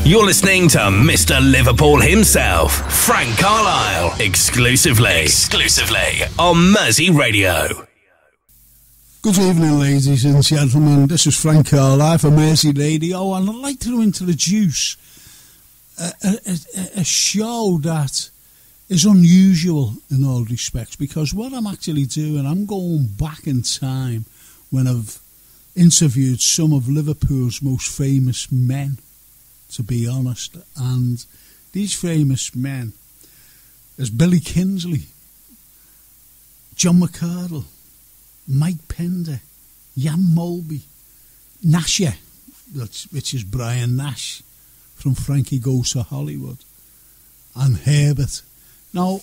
You're listening to Mr. Liverpool himself, Frank Carlyle, exclusively on Mersey Radio. Good evening, ladies and gentlemen. This is Frank Carlyle for Mersey Radio, and I'd like to introduce a show that is unusual in all respects, because what I'm actually doing, I'm going back in time when I've interviewed some of Liverpool's most famous men, to be honest. And these famous men is Billy Kinsley, John McArdle, Mike Pender, Jan Molby, Nash, which is Brian Nash from Frankie Goes to Hollywood, and Herbert. Now,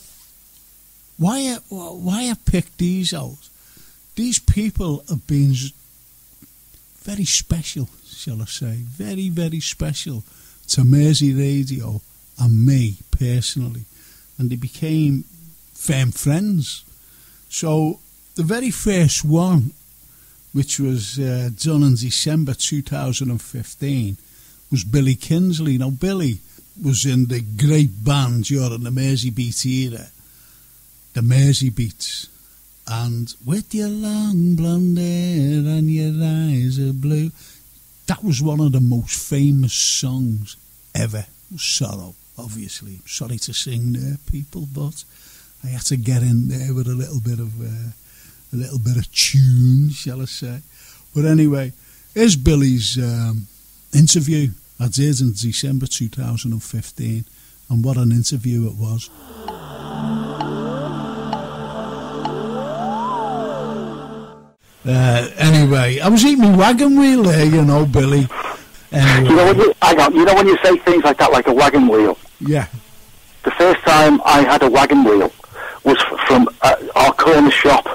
why I picked these out? These people have been very special, shall I say, very, very special to Mersey Radio and me personally, and they became firm friends. So the very first one, which was done in December 2015, was Billy Kinsley. Now, Billy was in the great band during the Mersey Beat era, the Mersey Beats, and with your long blonde hair and your eyes are blue. That was one of the most famous songs ever. Sorrow, obviously. Sorry to sing there, people, but I had to get in there with a little bit of tune, shall I say. But anyway, here's Billy's interview I did in December 2015, and what an interview it was. Anyway, I was eating my wagon wheel there, you know, Billy. Anyway. You know when you say things like that, like a wagon wheel? Yeah. The first time I had a wagon wheel was from our corner shop,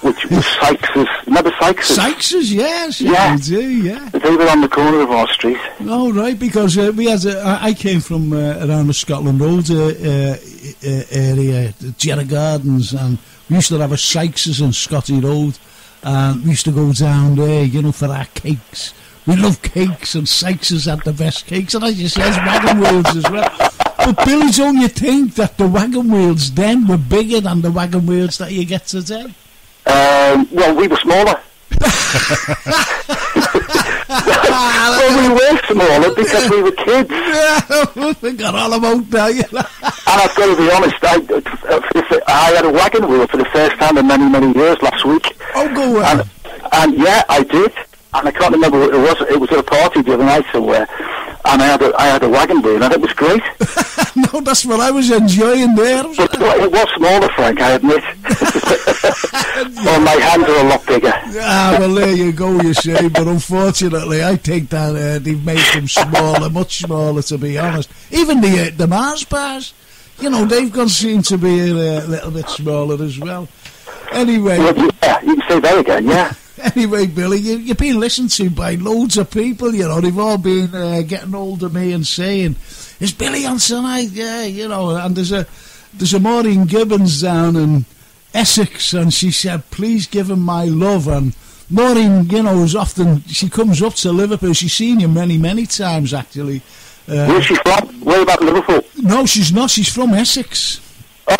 which was Sykes's. Remember Sykes's? Sykes's, yes. Yeah. I do, yeah. They were on the corner of our street. Oh, right, because we had I came from around the Scotland Road area, Jerry Gardens, and we used to have a Sykes's on Scotty Road, and we used to go down there, you know, for our cakes. We love cakes, and Sykes's had the best cakes, and I just says wagon wheels as well. But Billy, don't you think that the wagon wheels then were bigger than the wagon wheels that you get today? Well, we were smaller. Well, we were smaller because we were kids. Yeah, we got all about that, you know. And I've got to be honest, I had a wagon wheel for the first time in many, many years last week. Oh, go on. And yeah, I did. And I can't remember what it was. It was at a party the other night somewhere. And I had a wagon wheel, and it was great. No, that's what I was enjoying there. But it was smaller, Frank, I admit. Well, my hands are a lot bigger. Ah, well, there you go, you see. But unfortunately, I think that they've made them smaller, much smaller, to be honest. Even the Mars bars, you know, they've seem to be a little bit smaller as well. Anyway. Well, yeah, you can say that again, yeah. Anyway, Billy, you've been listened to by loads of people, you know. They've all been getting hold of me and saying, "Is Billy on tonight?" Yeah, you know. And there's a Maureen Gibbons down in Essex, and she said, "Please give him my love." And Maureen, you know, she comes up to Liverpool. She's seen you many, many times, actually. Where's she from? Where about Liverpool? No, she's not. She's from Essex. Oh,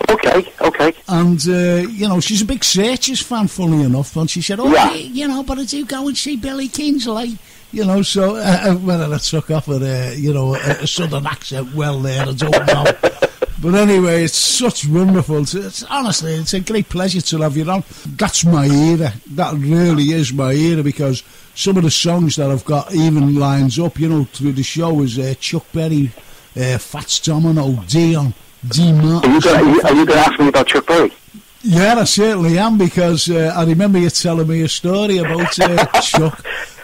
okay. And, you know, she's a big Searchers fan, funny enough, and she said, yeah. You know, but I do go and see Billy Kinsley, you know, so whether I took off with, a southern accent well there, I don't know. But anyway, it's such wonderful. Honestly, it's a great pleasure to have you on. That's my era. That really is my era, because some of the songs that I've got even lines up, you know, through the show is Chuck Berry, Fats Domino, Dion, D. Martin. Are you going to ask me about Chuck Berry? Yeah, I certainly am, because I remember you telling me a story about Chuck.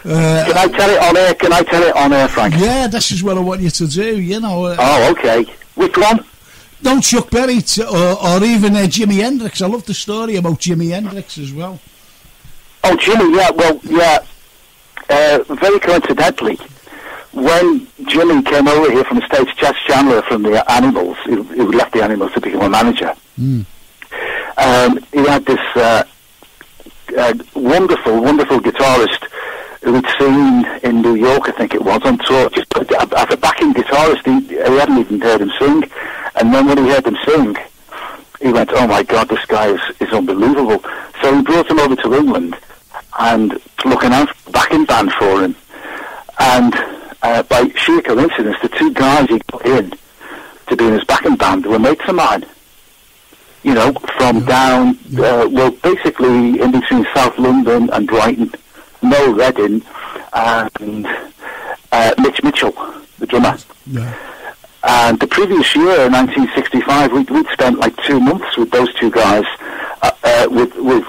Can I tell it on air? Frank? Yeah, this is what I want you to do, you know. Oh, okay. Which one? No, Chuck Berry or even Jimi Hendrix. I love the story about Jimi Hendrix as well. Oh, Jimmy, yeah, well, yeah. Very coincidentally, when Jimmy came over here from the States, Jess Chandler from the Animals, who left the Animals to become a manager, he had this wonderful guitarist who had seen in New York, I think it was, on tour, just as a backing guitar guitarist, he hadn't even heard him sing. And then when he heard him sing, he went, oh my God, this guy is unbelievable. So he brought him over to England and looking out for a backing band for him. And by sheer coincidence, the two guys he got in to be in his backing band were mates of mine. You know, from down, well, basically in between South London and Brighton, Noel Redding and Mitch Mitchell, the drummer. Yeah. And the previous year, in 1965, we'd spent like 2 months with those two guys, with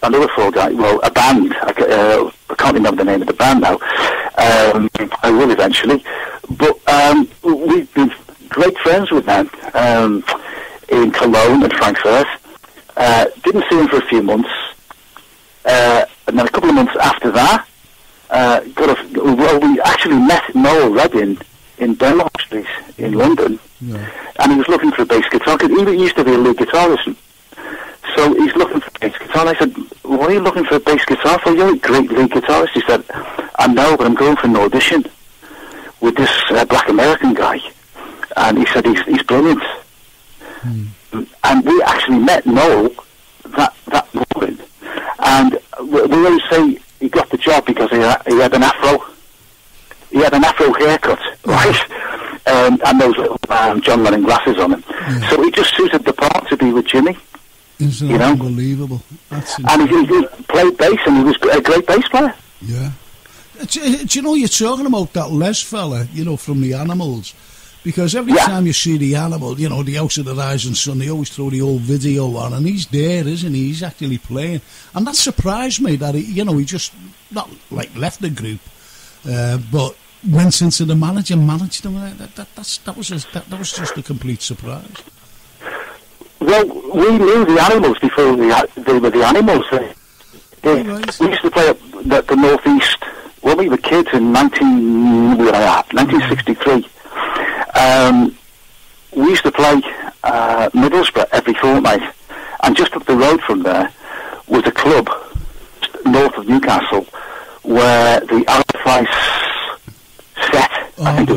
another 4 guys, well, a band. I can't remember the name of the band now. I will eventually. But we've been great friends with them in Cologne and Frankfurt. Didn't see him for a few months. And then a couple of months after that, we actually met Noel Redding in Denmark Street in London, and he was looking for a bass guitar. He used to be a lead guitarist, so he's looking for a bass guitar. And I said, what are you looking for a bass guitar for? You're a great lead guitarist. He said, I know, but I'm going for an audition with this black American guy. And he said, he's brilliant. And we actually met Noel that morning, and we always say he got the job because he had an afro. He had an afro haircut, right? And those little John Lennon glasses on him. Yeah. So he just suited the part to be with Jimmy. Isn't that unbelievable? And he played bass, and he was a great bass player. Yeah. Do you know, you're talking about that Les fella, you know, from the Animals. Because every time you see the Animal, you know, the House of the Rising Sun, they always throw the old video on, and he's there, isn't he? He's actually playing. And that surprised me that, he just, not like left the group, but went into the manager, managed them. That was just a complete surprise. Well, we knew the Animals before they were the Animals. We used to play at the North East when we were kids in 1963. We used to play Middlesbrough every fortnight, and just up the road from there was a club north of Newcastle where the Alan Price set, I think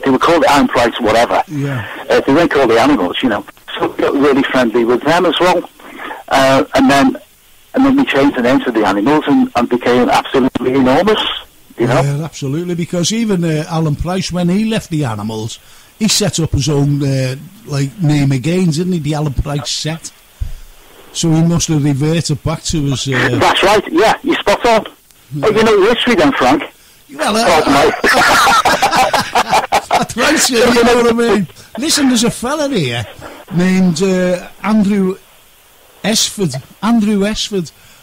they were called Iron Price whatever. Yeah. They weren't called the Animals, you know. So we got really friendly with them as well. And then we changed the name to the Animals and became absolutely enormous. You know? Yeah, absolutely, because even Alan Price, when he left the Animals, he set up his own name again, didn't he? The Alan Price set. So he must have reverted back to his... That's right, yeah, you're spot on. Yeah. Oh, you know history then, Frank? Well, that's right, you know what I mean? Listen, there's a fella here named Andrew Esford.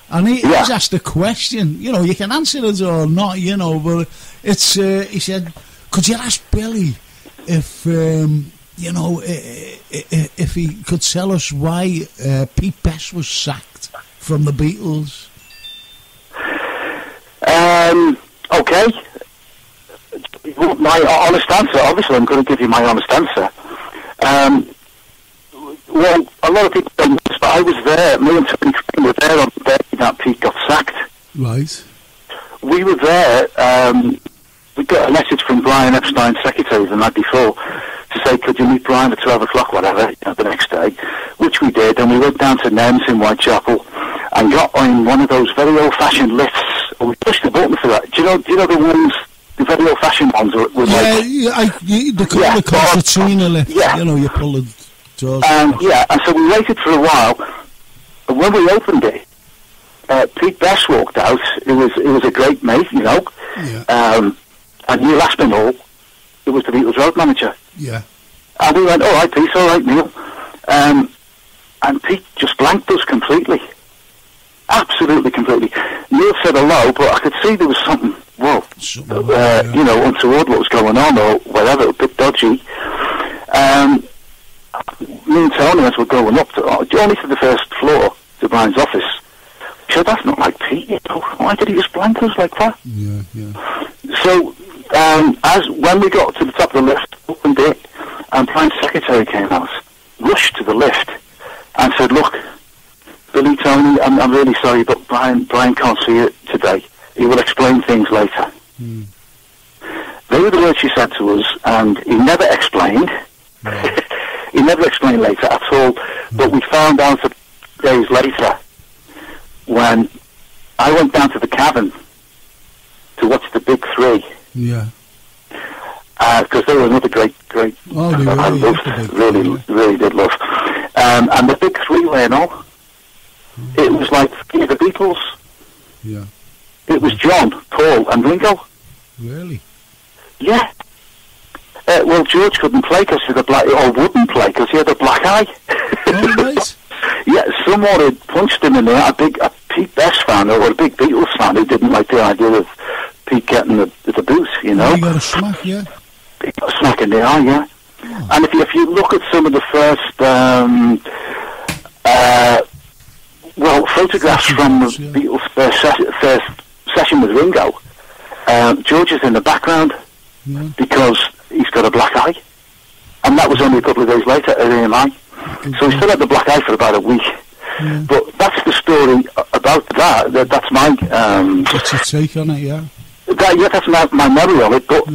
And he was asked a question, you know, you can answer it or not, you know, but it's, he said, could you ask Billy if, you know, if he could tell us why Pete Best was sacked from the Beatles? Okay. My honest answer, obviously I'm going to give you my honest answer. Well, a lot of people don't know this, but I was there. Me and Tony were there on the day that Pete got sacked. Right. We were there. We got a message from Brian Epstein's secretary the night before to say, could you meet Brian at 12 o'clock, whatever, you know, the next day, which we did. And we went down to Nems in Whitechapel and got on one of those very old-fashioned lifts. And we pushed the button for that. Do you know the ones, the very old-fashioned ones? They call the concertina lift. Yeah. You know, you pull the doors. And so we waited for a while. And when we opened it, Pete Best walked out. It was a great mate, you know. Yeah. And Neil Aspinall, it was the Beatles road manager. Yeah. And we went, all right, Pete, all right, Neil. And Pete just blanked us completely. Absolutely completely. Neil said hello, but I could see there was something, you know, untoward what was going on or whatever, a bit dodgy. Me and Tony, as we're going up only to the first floor, to Brian's office, he said, that's not like Pete, you know. Why did he just blank us like that? Yeah. So, when we got to the top of the lift, opened it, and Brian's secretary came out, rushed to the lift, and said, look, Billy, Tony, I'm really sorry, but Brian can't see it today. He will explain things later. They were the words she said to us, and he never explained. He never explained later at all. But we found out days later when I went down to the cabin to watch the Big Three. Yeah. Because they were another great. Oh, they I really did love. And the Big Three were all. It was like the Beatles. Yeah. It was John, Paul, and Ringo. Really? Yeah. Well, George couldn't play because he had a black, or wouldn't play because he had a black eye. Oh, right. Yeah, someone had punched him in there. A Pete Best fan or a big Beatles fan who didn't like the idea of Pete getting the boot. You know. He got a smack, yeah. He got a smack in the eye, yeah. Oh. And if you look at some of the first, photographs from the Beatles' first session with Ringo, George is in the background because he's got a black eye, and that was only a couple of days later at AMI. So he still had the black eye for about a week. Yeah. But that's the story about that. That's my. What's your take on it? Yeah. That's my memory of it. But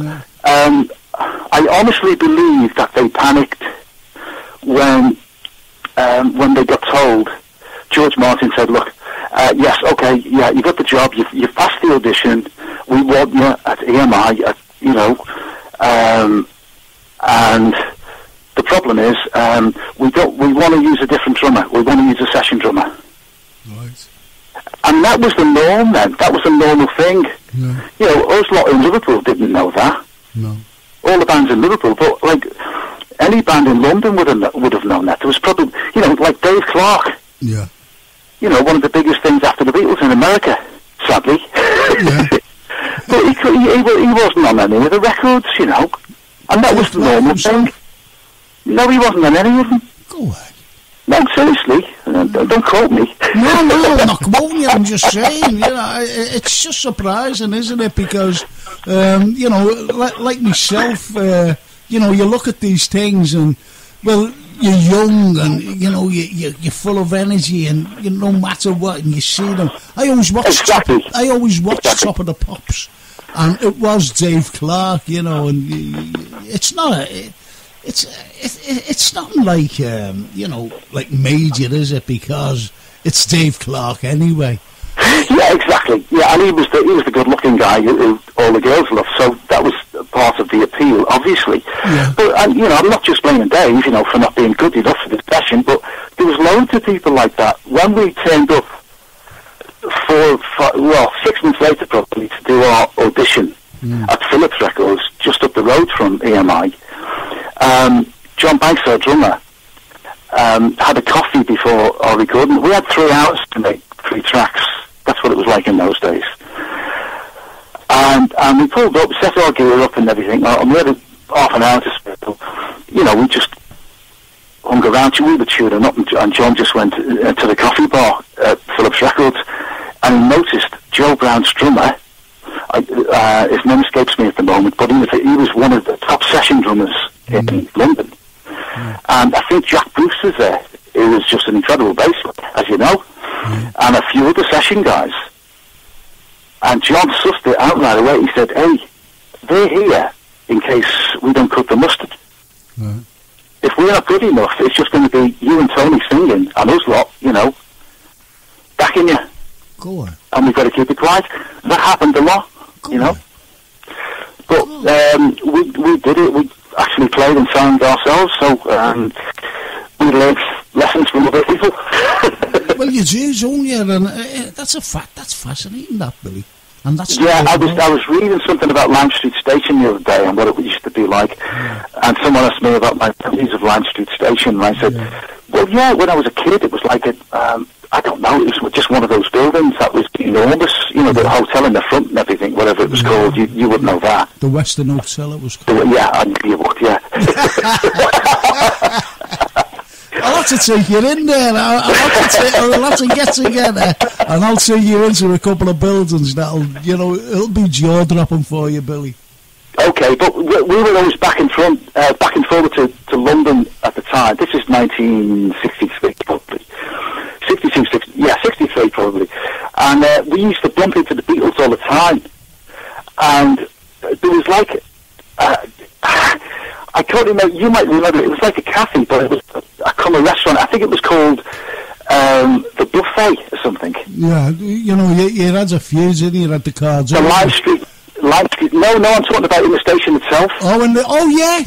I honestly believe that they panicked when they got told. George Martin said, "Look, yes, okay, yeah, you got the job. You've passed the audition. We want you at EMI. And the problem is, we want to use a different drummer. We want to use a session drummer." Right. And that was the norm then. That was a normal thing. Yeah. You know, us lot in Liverpool didn't know that. No. All the bands in Liverpool, but like any band in London would have known that. There was probably, like Dave Clark. Yeah. One of the biggest things after the Beatles in America, sadly. Yeah. But he wasn't on any of the records, and that was the normal thing. No, he wasn't on any of them. Go away. No, seriously, don't quote me. No, I'm not quoting you. I'm just saying, it's just surprising, isn't it? Because, like myself, you look at these things and, well, you're young and you're full of energy and no matter what, and you see them. I always watched Top of the Pops, and it was Dave Clark, and it's not it's not like like major, is it? Because it's Dave Clark anyway. Yeah, exactly. Yeah, and he was the good-looking guy who all the girls loved. So that was part of the appeal, obviously. Yeah. But I'm not just blaming Dave, for not being good enough for this session. But there was loads of people like that. When we turned up 6 months later, probably, to do our audition at Phillips Records, just up the road from EMI, John Banks, our drummer, had a coffee before our recording. We had 3 hours to make 3 tracks. That's what it was like in those days. And we pulled up, set our gear up and everything, and we had half an hour to spare. We just hung around. We were tuning up, and John just went to the coffee bar at Phillips Records, and he noticed Joe Brown's drummer. His name escapes me at the moment, but he was one of the top session drummers in London. And I think Jack Brewster's there. He was just an incredible bass player, as you know, and a few other session guys. And John sussed it out right away. He said, "Hey, they're here in case we don't cut the mustard. Right. If we're not good enough, it's just going to be you and Tony singing, and us lot, backing you. Go on. And we've got to keep it quiet." That happened a lot, But we did it. We actually played and sang ourselves, so we learned lessons from other people. Well, you do, don't you? And that's a fact. That's fascinating, that, Billy. And that's I was reading something about Lime Street Station the other day and what it used to be like, and someone asked me about my memories of Lime Street Station, and I said, well, when I was a kid, it was like I don't know, it was just one of those buildings that was enormous, the hotel in the front and everything, whatever it was called, you would know that. The Western Hotel, it was called. I knew you would, yeah. I'll have to take you in there. I'll have to get together and I'll take you into a couple of buildings that'll, it'll be jaw-dropping for you, Billy. Okay, but we were always back and forward to London at the time. This is 1963, probably. 63 probably. And we used to bump into the Beatles all the time. And there was like... don't remember. You might remember it. It was like a cafe, but it was a restaurant. I think it was called the Buffet or something. Yeah, you had a few, didn't you? You had the cards. The Lime Street. No, I'm talking about in the station itself. Oh, yeah.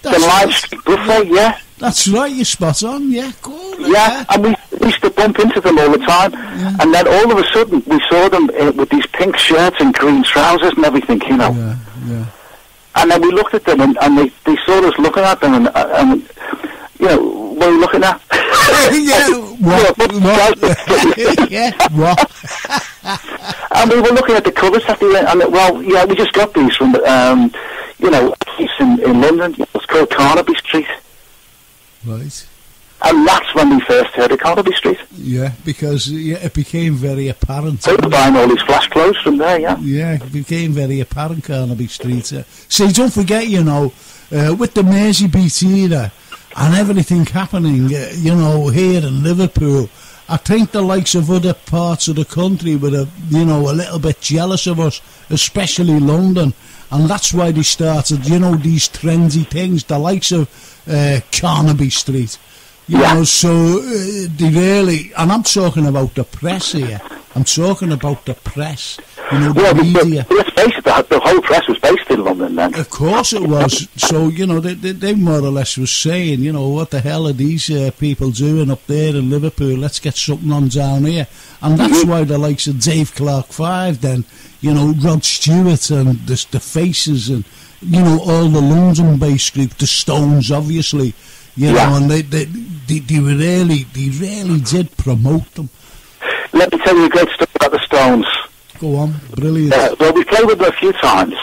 That's the Lime Street Buffet, yeah. That's right, you're spot on, yeah, cool. Yeah, and we used to bump into them all the time, and then all of a sudden we saw them with these pink shirts and green trousers and everything, Yeah. And then we looked at them, and they saw us looking at them, and what are you looking at? What? And we were looking at the covers at the end, and we just got these from, in London. It's called Carnaby Street. Right. And that's when we first heard of Carnaby Street. Yeah, because it became very apparent. They were buying all these flash clothes from there, yeah. Yeah, it became very apparent, Carnaby Street. See, don't forget, with the Mersey BT there, and everything happening, here in Liverpool, I think the likes of other parts of the country were, a little bit jealous of us, especially London. And that's why they started, these trendy things, the likes of Carnaby Street. So they really, and I'm talking about the press here. I'm talking about the press, the media. Let's face it, the whole press was based in London then. Of course it was. So, they more or less was saying, what the hell are these people doing up there in Liverpool? Let's get something on down here. And that's why the likes of Dave Clark 5 then, Rod Stewart and the Faces and, all the London-based group, the Stones, obviously, and they really did promote them. Let me tell you a great story about the Stones. Go on, brilliant. Well, we played with them a few times.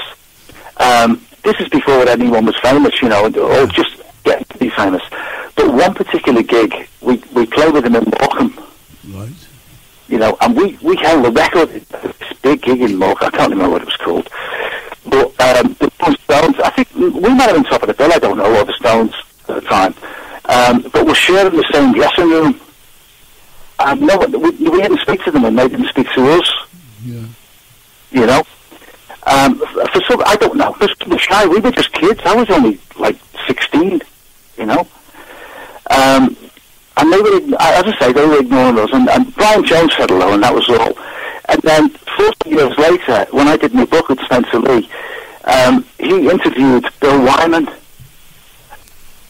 This is before anyone was famous, or just getting to be famous. But one particular gig, we played with them in Morecambe. Right. And we held the record, this big gig in Morecambe. I can't remember what it was called. But the Stones, I think we might have been top of the bill, I don't know, or the Stones at the time. But we're sharing the same dressing room. No, we didn't speak to them and they didn't speak to us. Yeah. For some, I don't know. We were shy. We were just kids. I was only like 16. And they were, as I say, they were ignoring us. And Brian Jones said hello, and that was all. And then 40 years later, when I did my book with Spencer Lee, he interviewed Bill Wyman.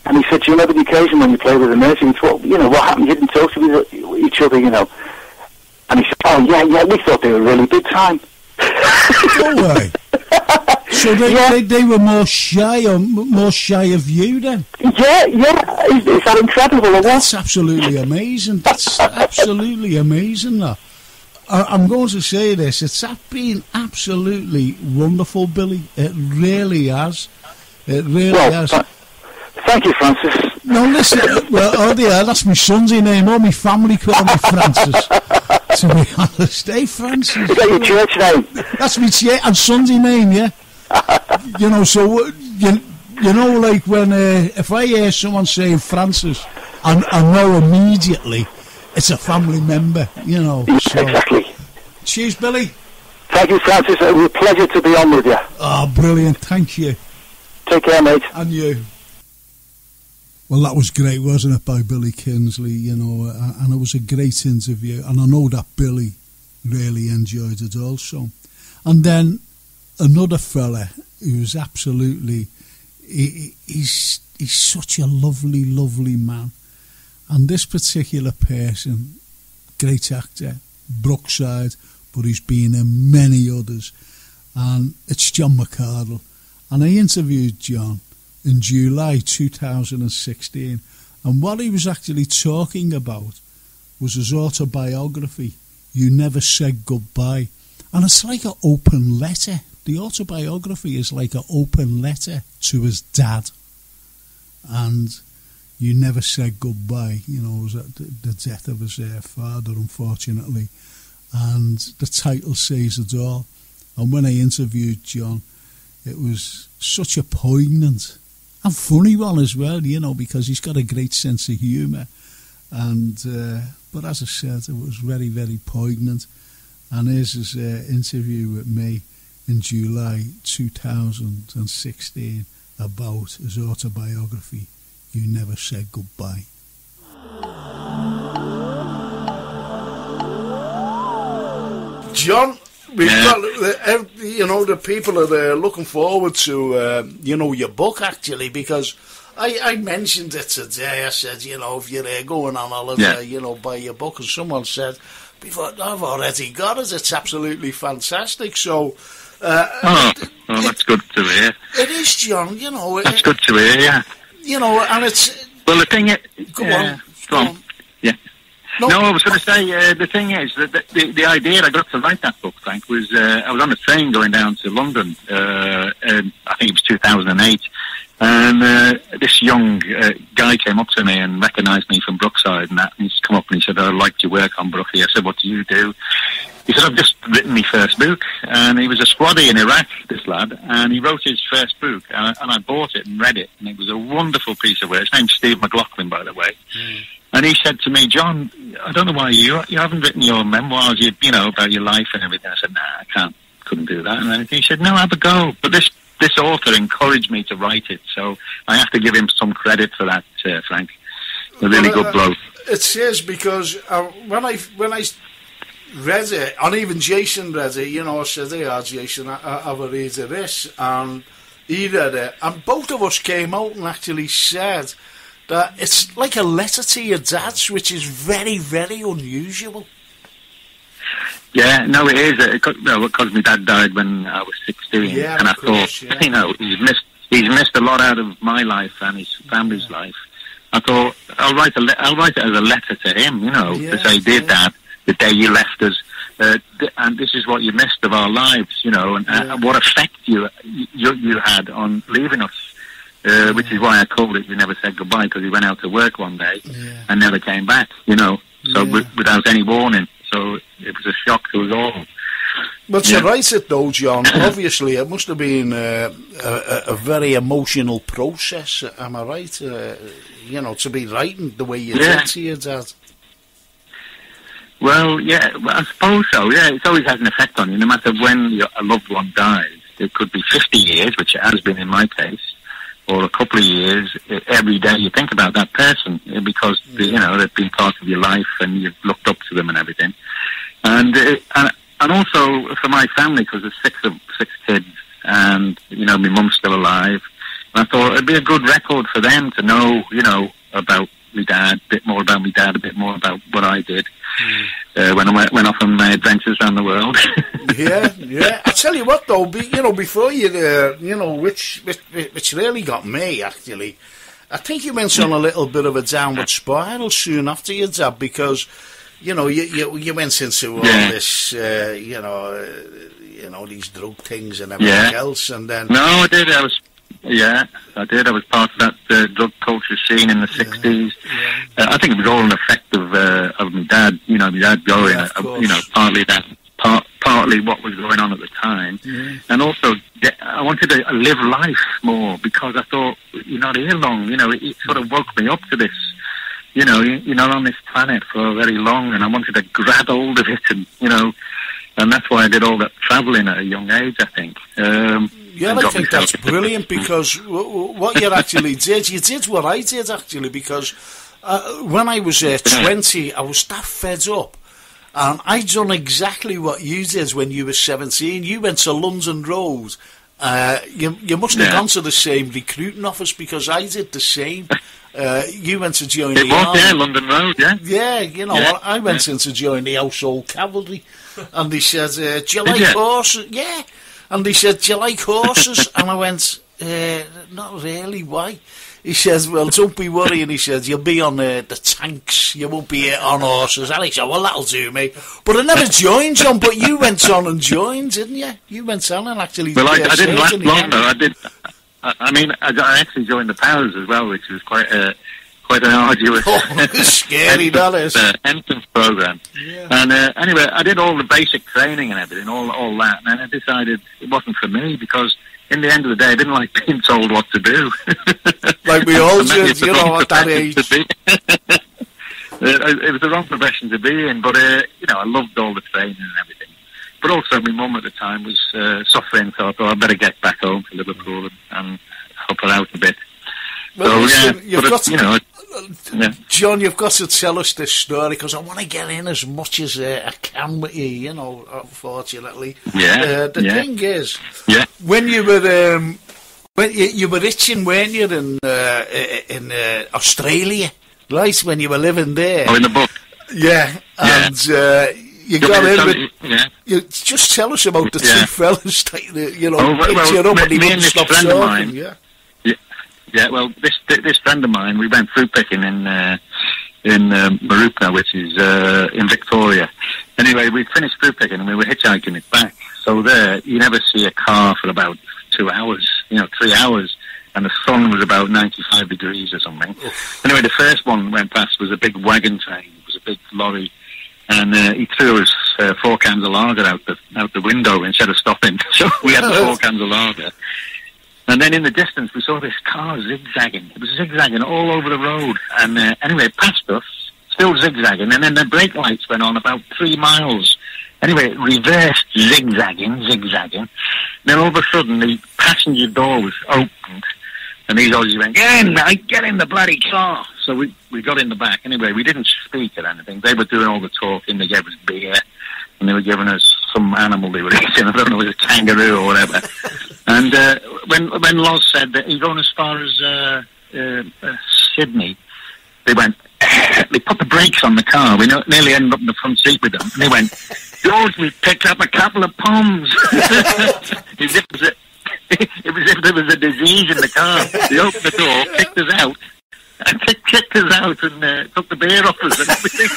And he said, do you remember the occasion when you played with the Mersey? He thought, what happened? You didn't talk to each other, And he said, oh, yeah, we thought they were a really big time. No way. So they were more shy of you then? Yeah. Is that incredible or what? That's absolutely amazing. That's absolutely amazing, that. I'm going to say this. It's been absolutely wonderful, Billy. It really has. It really has. Thank you, Francis. No, listen. That's my son's name. All my family call me Francis. To be honest, Francis. Is that your church name? That's my and son's name, yeah. So like when if I hear someone saying Francis, I know immediately it's a family member. So. Exactly. Cheers, Billy. Thank you, Francis. It was a pleasure to be on with you. Oh, brilliant. Thank you. Take care, mate. And you. Well, that was great, wasn't it, by Billy Kinsley, and it was a great interview, and I know that Billy really enjoyed it also. And then another fella who's absolutely, he's such a lovely, lovely man. And this particular person, great actor, Brookside, but he's been in many others, and it's John McArdle. And I interviewed John in July 2016, and what he was actually talking about was his autobiography, You Never Said Goodbye. And it's like an open letter. The autobiography is like an open letter to his dad. And you never said goodbye. It was the death of his father, unfortunately. And the title says it all. And when I interviewed John, it was such a poignant and funny one as well, because he's got a great sense of humour. And but as I said, it was very, very poignant. And here's his interview with me in July 2016. about his autobiography, You Never Said Goodbye. John, we've got, the people are looking forward to, your book, actually, because I mentioned it today. I said, if you're going on holiday, buy your book, and someone said, I've already got it. It's absolutely fantastic. So, that's good to hear. It is, John. That's good to hear. Yeah. And it's. Well, the thing is, go on. Yeah. No, I was going to say the thing is that the idea I got to write that book, Frank, was I was on a train going down to London. I think it was 2008. And this young guy came up to me and recognised me from Brookside and that. And he's come up and he said, I liked your work on Brookie. I said, what do you do? He said, I've just written my first book. And he was a squaddy in Iraq, this lad. And he wrote his first book. And I bought it and read it. And it was a wonderful piece of work. His name's Steve McLaughlin, by the way. And he said to me, John, I don't know why you haven't written your memoirs, about your life and everything. I said, nah, couldn't do that. And he said, no, have a go. But this author encouraged me to write it, so I have to give him some credit for that, Frank. A really good bloke. It says, because when I read it, and even Jason read it, I said, hey, Jason, I've a read of this, and he read it, and both of us came out and actually said that it's like a letter to your dad, which is very, very unusual. Yeah, no, it is. Because my dad died when I was 16, and I thought, he's missed a lot out of my life and his family's life. I thought I'll write it as a letter to him, to say, dear Dad, the day you left us, and this is what you missed of our lives, and what effect you had on leaving us. Which is why I called it You Never Said Goodbye, because he went out to work one day and never came back, without any warning. So it was a shock to us all. But to write it, though, John, obviously it must have been a very emotional process, am I right? To be writing the way you did to your dad. Well, I suppose so, it always has an effect on you, no matter when a loved one dies. It could be 50 years, which it has been in my case, or a couple of years. Every day you think about that person because they've been part of your life and you've looked up to them and everything. And also for my family, because there's six kids, and my mum's still alive. And I thought it'd be a good record for them to know, about my dad, a bit more about my dad, a bit more about what I did when I went off on my adventures around the world. yeah. I tell you what, though, before you, which really got me, actually, I think you went on a little bit of a downward spiral soon after your dad, because, you went into all this, these drug things and everything else, and then... No, I did. I did. I was part of that drug culture scene in the 60s. I think it was all an effect of my dad. My dad going. Partly what was going on at the time, and also I wanted to live life more, because I thought you're not here long. It sort of woke me up to this. You're not on this planet for very long, and I wanted to grab hold of it, and that's why I did all that travelling at a young age, I think. I think that's brilliant, because what you actually did, you did what I did, actually, because when I was 20, I was that fed up. And I'd done exactly what you did when you were 17. You went to London Road. You must have gone to the same recruiting office, because I did the same. You went to join the army. Yeah, London Road, I went in to join the Household Cavalry. And they said, do you like horses? Yeah. And they said, do you like horses? And I went, not really, why? He says, well, don't be worrying. He says, you'll be on the tanks. You won't be on horses. And he said, well, that'll do me. But I never joined, John. But you went on and joined, didn't you? You went on and actually... Well, I didn't last long, though. I did. I actually joined the Powers as well, which was quite an arduous... scary, that is. Entrance program. Yeah. And anyway, I did all the basic training and everything, all that. And then I decided it wasn't for me, because... in the end of the day, I didn't like being told what to do. Like we all did, at that age. It was the wrong profession to be in, but, I loved all the training and everything. But also, my mum at the time was suffering, so I thought I'd better get back home to Liverpool and help her out a bit. Well, so, listen, you've got to, you know, John, you've got to tell us this story because I want to get in as much as I can with you. You know, unfortunately, the thing is, when you were you were itching, weren't you, in Australia, right? When you were living there. Oh, in the book. Yeah, and you got in with. You just tell us about the two fellas that picked you up and he wouldn't stop talking. Yeah, well, this friend of mine, we went fruit picking in Moorooka, which is in Victoria. Anyway, we finished fruit picking and we were hitchhiking it back. So there, you never see a car for about 2 hours, 3 hours, and the sun was about 95 degrees or something. Anyway, the first one went past was a big wagon train. It was a big lorry, and he threw us 4 cans of lager out the window instead of stopping. So we had the 4 cans of lager. And then in the distance, we saw this car zigzagging. It was zigzagging all over the road. And anyway, it passed us, still zigzagging. And then the brake lights went on about 3 miles. Anyway, it reversed, zigzagging. Then all of a sudden, the passenger door was opened. And these Aussies went, get in the bloody car. So we got in the back. Anyway, we didn't speak or anything. They were doing all the talking. They gave us beer. And they were giving us some animal they were eating. I don't know, it was a kangaroo or whatever. And when Loz said that he's going as far as Sydney, they went, they put the brakes on the car. We nearly ended up in the front seat with them. And they went, George, we picked up a couple of pums. It was as if there was a disease in the car. They opened the door, kicked us out, and kicked us out and took the beer off us and everything.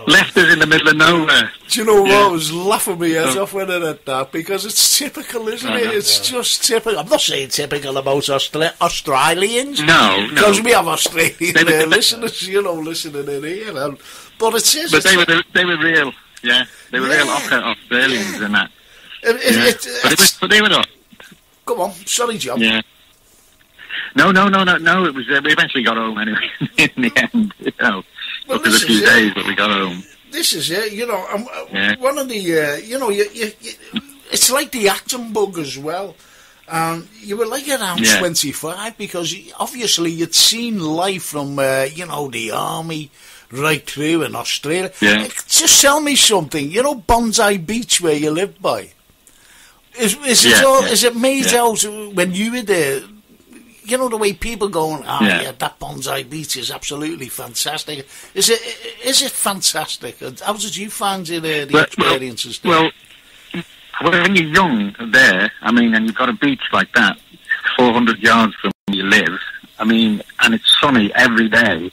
Left us in the middle of nowhere. Do you know what? I was laughing my head off when I read that because it's typical, isn't it? It's just typical. I'm not saying typical about Australians. No. Because we have Australian listeners, listening in here. But it is. But they were real. Yeah, they were real Australians and that. But they were not. Come on, sorry, John. Yeah. No. It was. We eventually got home anyway. In the end, Well, took us a few days, but we got home. This is it, one of the, it's like the acting bug as well. You were like around 25 because obviously you'd seen life from, the army right through in Australia. Yeah. Just tell me something, Bonsai Beach where you live by, is it made out when you were there? The way people going, that Bonsai Beach is absolutely fantastic. Is it fantastic? How did you find it, the experiences there? Well, when you're young there, and you've got a beach like that, 400 yards from where you live, and it's sunny every day,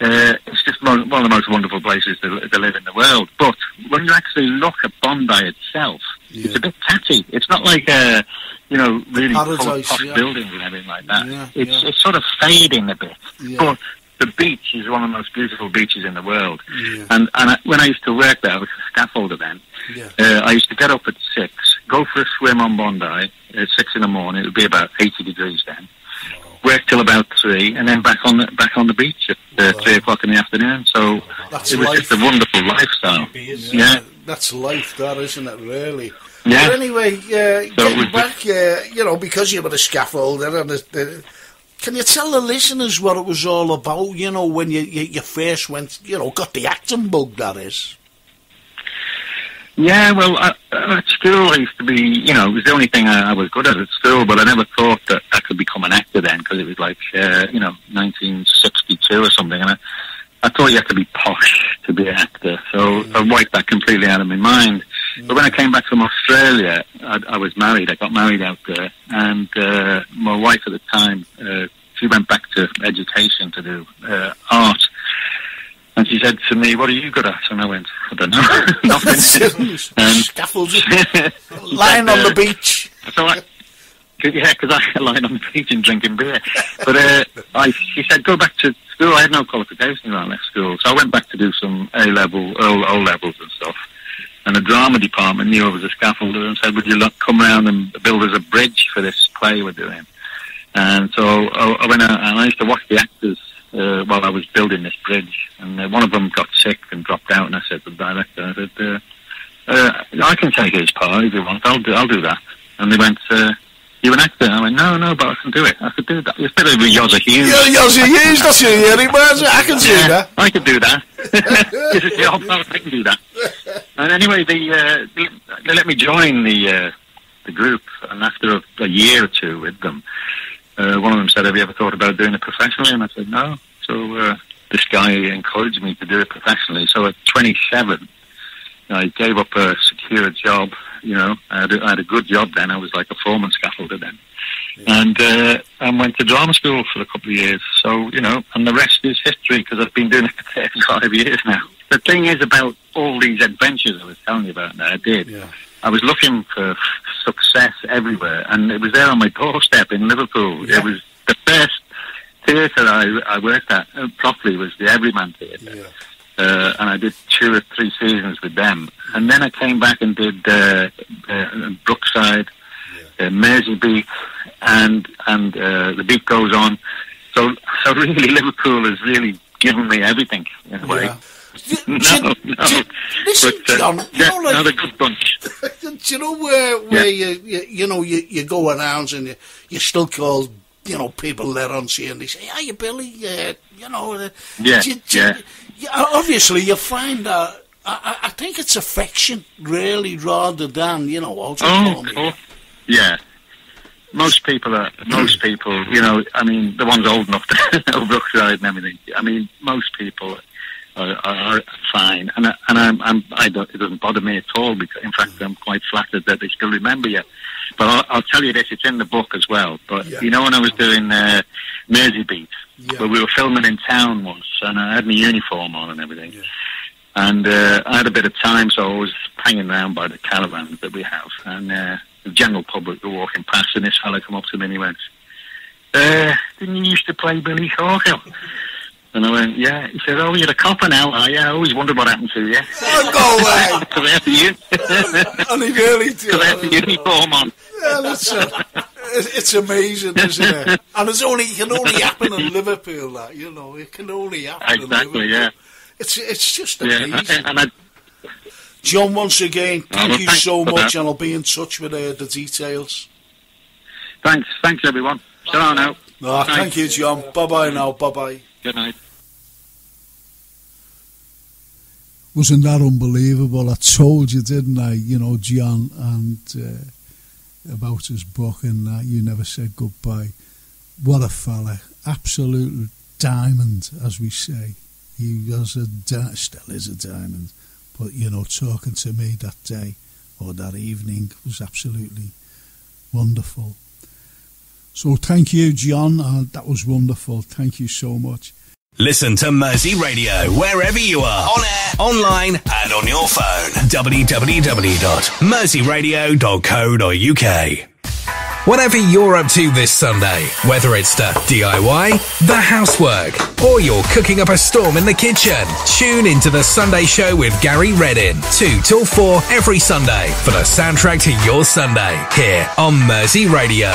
it's just one of the most wonderful places to live in the world. But when you actually look at Bondi itself, it's a bit tatty. It's not like really posh buildings and everything like that. It's sort of fading a bit. But the beach is one of the most beautiful beaches in the world. And when I used to work there, I was a scaffolder then. I used to get up at 6, go for a swim on Bondi at 6 in the morning. It would be about 80 degrees then. Work till about 3, and then back on the beach at 3 o'clock in the afternoon. So it was just a wonderful lifestyle. That's life, that, isn't it? Really. Yeah. But anyway, getting back, because you were a scaffolder, and can you tell the listeners what it was all about? When you first went, got the acting bug, that is. Yeah, well, at school I used to be, it was the only thing I was good at school, but I never thought that I could become an actor then, because it was like, 1962 or something, and I thought you had to be posh to be an actor, so I wiped that completely out of my mind. But when I came back from Australia, I was married. I got married out there, and my wife at the time, she went back to education to do art. And she said to me, "What are you good at?" And I went, "I don't know, nothing." Scaffolding, lying on the beach. So because I lying on the beach and drinking beer. But she said, "Go back to school." I had no qualifications when I left school, so I went back to do some O levels and stuff. And the drama department knew I was a scaffolder and said, "Would you come round and build us a bridge for this play we're doing?" And so I went out and I used to watch the actors while I was building this bridge, and one of them got sick and dropped out, and I said to the director, I said, I can take his part if you want, I'll do that. And they went, "You an an actor. And I went, no, but I can do it. I could do that. It's a bit of a Yozza Hughes. Yeah, Yozza Hughes, that's your hearing, man. I can do that. I could do that. I can do that. And anyway, they let me join the group, and after a year or two with them, one of them said, have you ever thought about doing it professionally? And I said, no. So this guy encouraged me to do it professionally. So at 27, I gave up a secure job. You know, I had a good job then. I was like a foreman scaffolder then. Yeah. And went to drama school for a couple of years. So, you know, and the rest is history, because I've been doing it for 35 years now. The thing is about all these adventures I was telling you about that I did. Yeah. I was looking for success everywhere, and it was there on my doorstep in Liverpool. Yeah. It was the first theatre I worked at properly was the Everyman Theatre. Yeah. And I did 2 or 3 seasons with them. And then I came back and did Brookside, Mersey Beat, and The Beat Goes On. So really, Liverpool has really given me everything, in a way. Yeah. Listen, John, not a good bunch. Do you know where you go around and you still call, you know, people there on sea and they say, "Hey, Billy," you know. Obviously, you find that. I think it's affection, really, rather than, you know. Yeah. Most people, you know, I mean, the ones old enough to know Brookside and everything. I mean, most people are fine, and it doesn't bother me at all, because in fact I'm quite flattered that they still remember you. But I'll tell you this, it's in the book as well. But you know, when I was doing Mersey Beat, where we were filming in town once, and I had my uniform on and everything, and I had a bit of time, so I was hanging around by the caravans that we have, and the general public were walking past, and this fella come up to me and he went, "Didn't you used to play Billy Kinsley?" And I went, yeah. He said, "Oh, you're a copper now, are you? I always wondered what happened to you." Oh, go away! Because I had the and he really did. Because I had the uniform on. Yeah, that's it's amazing, isn't it? And it can only happen in Liverpool, that, you know. It can only happen in Liverpool. Yeah. It's just amazing. Yeah, John, once again, thank you so much, and I'll be in touch with the details. Thanks everyone. Ciao now. No, thank you, John. Bye-bye now, bye-bye. Good night. Wasn't that unbelievable? I told you, didn't I? You know, John, and about his book and that. You Never Said Goodbye. What a fella. Absolute diamond, as we say. He was still is a diamond. But, you know, talking to me that day or that evening was absolutely wonderful. So thank you, John. That was wonderful. Thank you so much. Listen to Mersey Radio wherever you are, on air, online, and on your phone. www.merseyradio.co.uk. Whatever you're up to this Sunday, whether it's the DIY, the housework, or you're cooking up a storm in the kitchen, tune into the Sunday Show with Gary Reddin, 2 till 4 every Sunday for the soundtrack to your Sunday, here on Mersey Radio.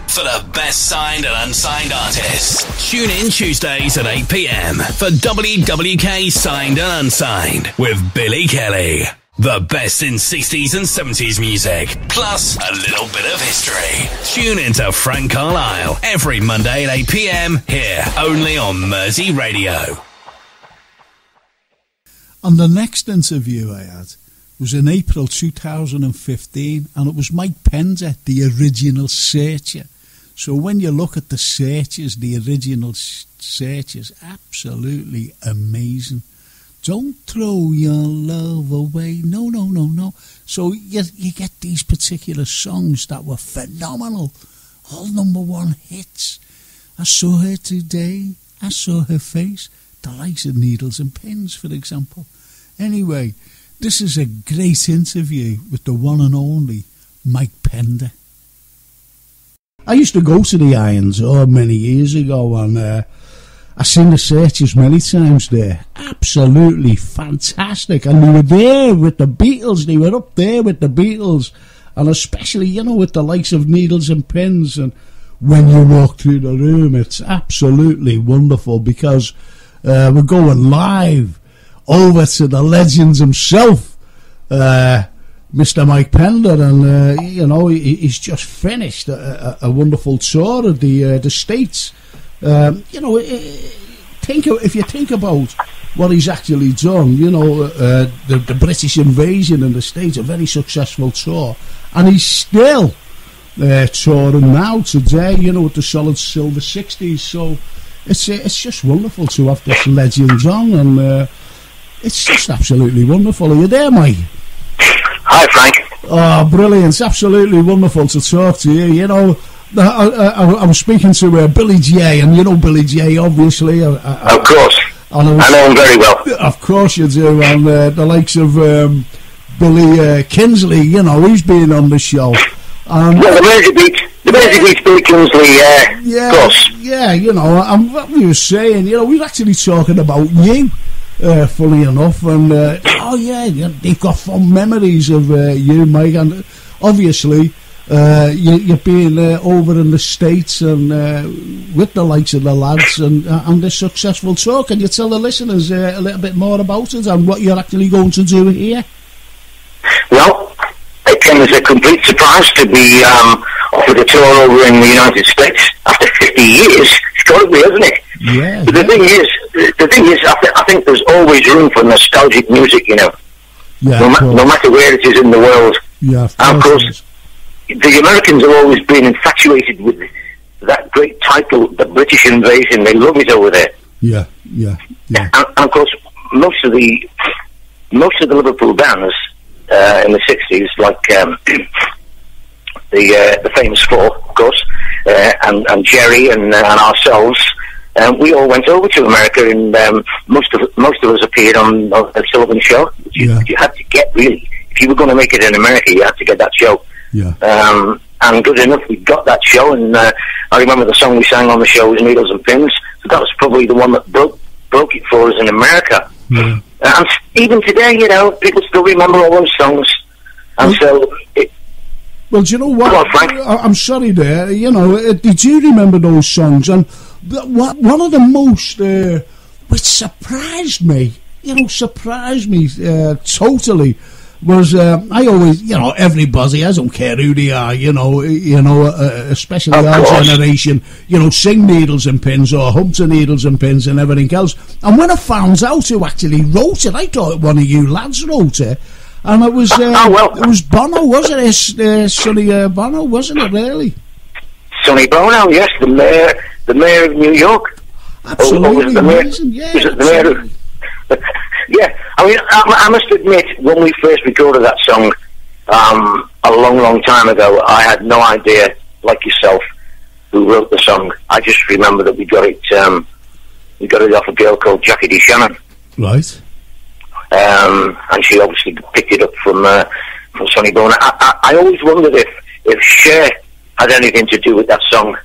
For the best signed and unsigned artists, tune in Tuesdays at 8 p.m. for WWK Signed and Unsigned with Billy Kelly. The best in 60s and 70s music, plus a little bit of history. Tune into Frank Carlyle every Monday at 8 p.m. here, only on Mersey Radio. And the next interview I had was in April 2015, and it was Mike Pender, the original searcher. So when you look at the searches, the original searches, absolutely amazing. Don't throw your love away. No, no, no, no. So you get these particular songs that were phenomenal. All #1 hits. I saw her today. I saw her face. The likes of Needles and Pins, for example. Anyway, this is a great interview with the one and only Mike Pender. I used to go to the Irons many years ago, and I've seen the searches many times there. Absolutely fantastic. And they were there with the Beatles. They were up there with the Beatles. And especially, you know, with the likes of Needles and Pins. And when you walk through the room, it's absolutely wonderful, because we're going live over to the legends himself, Mr. Mike Pender, and he's just finished a wonderful tour of the States. If you think about what he's actually done, the British invasion in the States, a very successful tour, and he's still touring now today, with the solid silver 60s. So it's just wonderful to have this legend on, and it's just absolutely wonderful. Are you there, Mike? Hi, Frank. Oh, brilliant. It's absolutely wonderful to talk to you. I was speaking to Billy J, and Billy J, obviously. Of course. I know him very well. Of course you do. And the likes of Billy Kinsley, he's been on the show. Well, the Mersey Beach, Billy Kinsley, of course. Yeah, what we were saying, we were actually talking about you. Funny enough, and they've got fond memories of you, Mike, and obviously you've been over in the States and with the likes of the lads and this successful tour. Can you tell the listeners a little bit more about it and what you're actually going to do here? Well, it came as a complete surprise to be offered a tour over in the United States after 50 years. It's got to be, hasn't it? Yeah. But the thing is, I think there's always room for nostalgic music, Yeah, no matter where it is in the world. Yeah, of course, the Americans have always been infatuated with that great title, the British Invasion. They love it over there. Yeah. And of course, most of the Liverpool bands in the 60s, like the famous Four, of course, and Jerry and ourselves. We all went over to America, and most of us appeared on the Sullivan Show, which you had to get, really. If you were going to make it in America, you had to get that show. Yeah. And good enough, we got that show, and I remember the song we sang on the show was Needles and Pins. So that was probably the one that broke it for us in America. Yeah. And even today, people still remember all those songs. And so... Well, do you know what? Come on, Frank. I'm sorry there. Did you remember those songs? And one of the most, which surprised me, totally, was I always, everybody, I don't care who they are, especially our generation, sing Needles and Pins or hum to Needles and Pins and everything else. And when I found out who actually wrote it, I thought one of you lads wrote it. And it was it was Bono, wasn't it? Sonny Bono, wasn't it, really? Sonny Bono, yes, the mayor of New York. Absolutely amazing, yeah. Was it the mayor of... Yeah, I mean, I must admit, when we first recorded that song a long time ago, I had no idea, like yourself, who wrote the song. I just remember that we got it off a girl called Jackie D. Shannon. Right. And she obviously picked it up from Sonny Bono. I always wondered if Cher had anything to do with that song,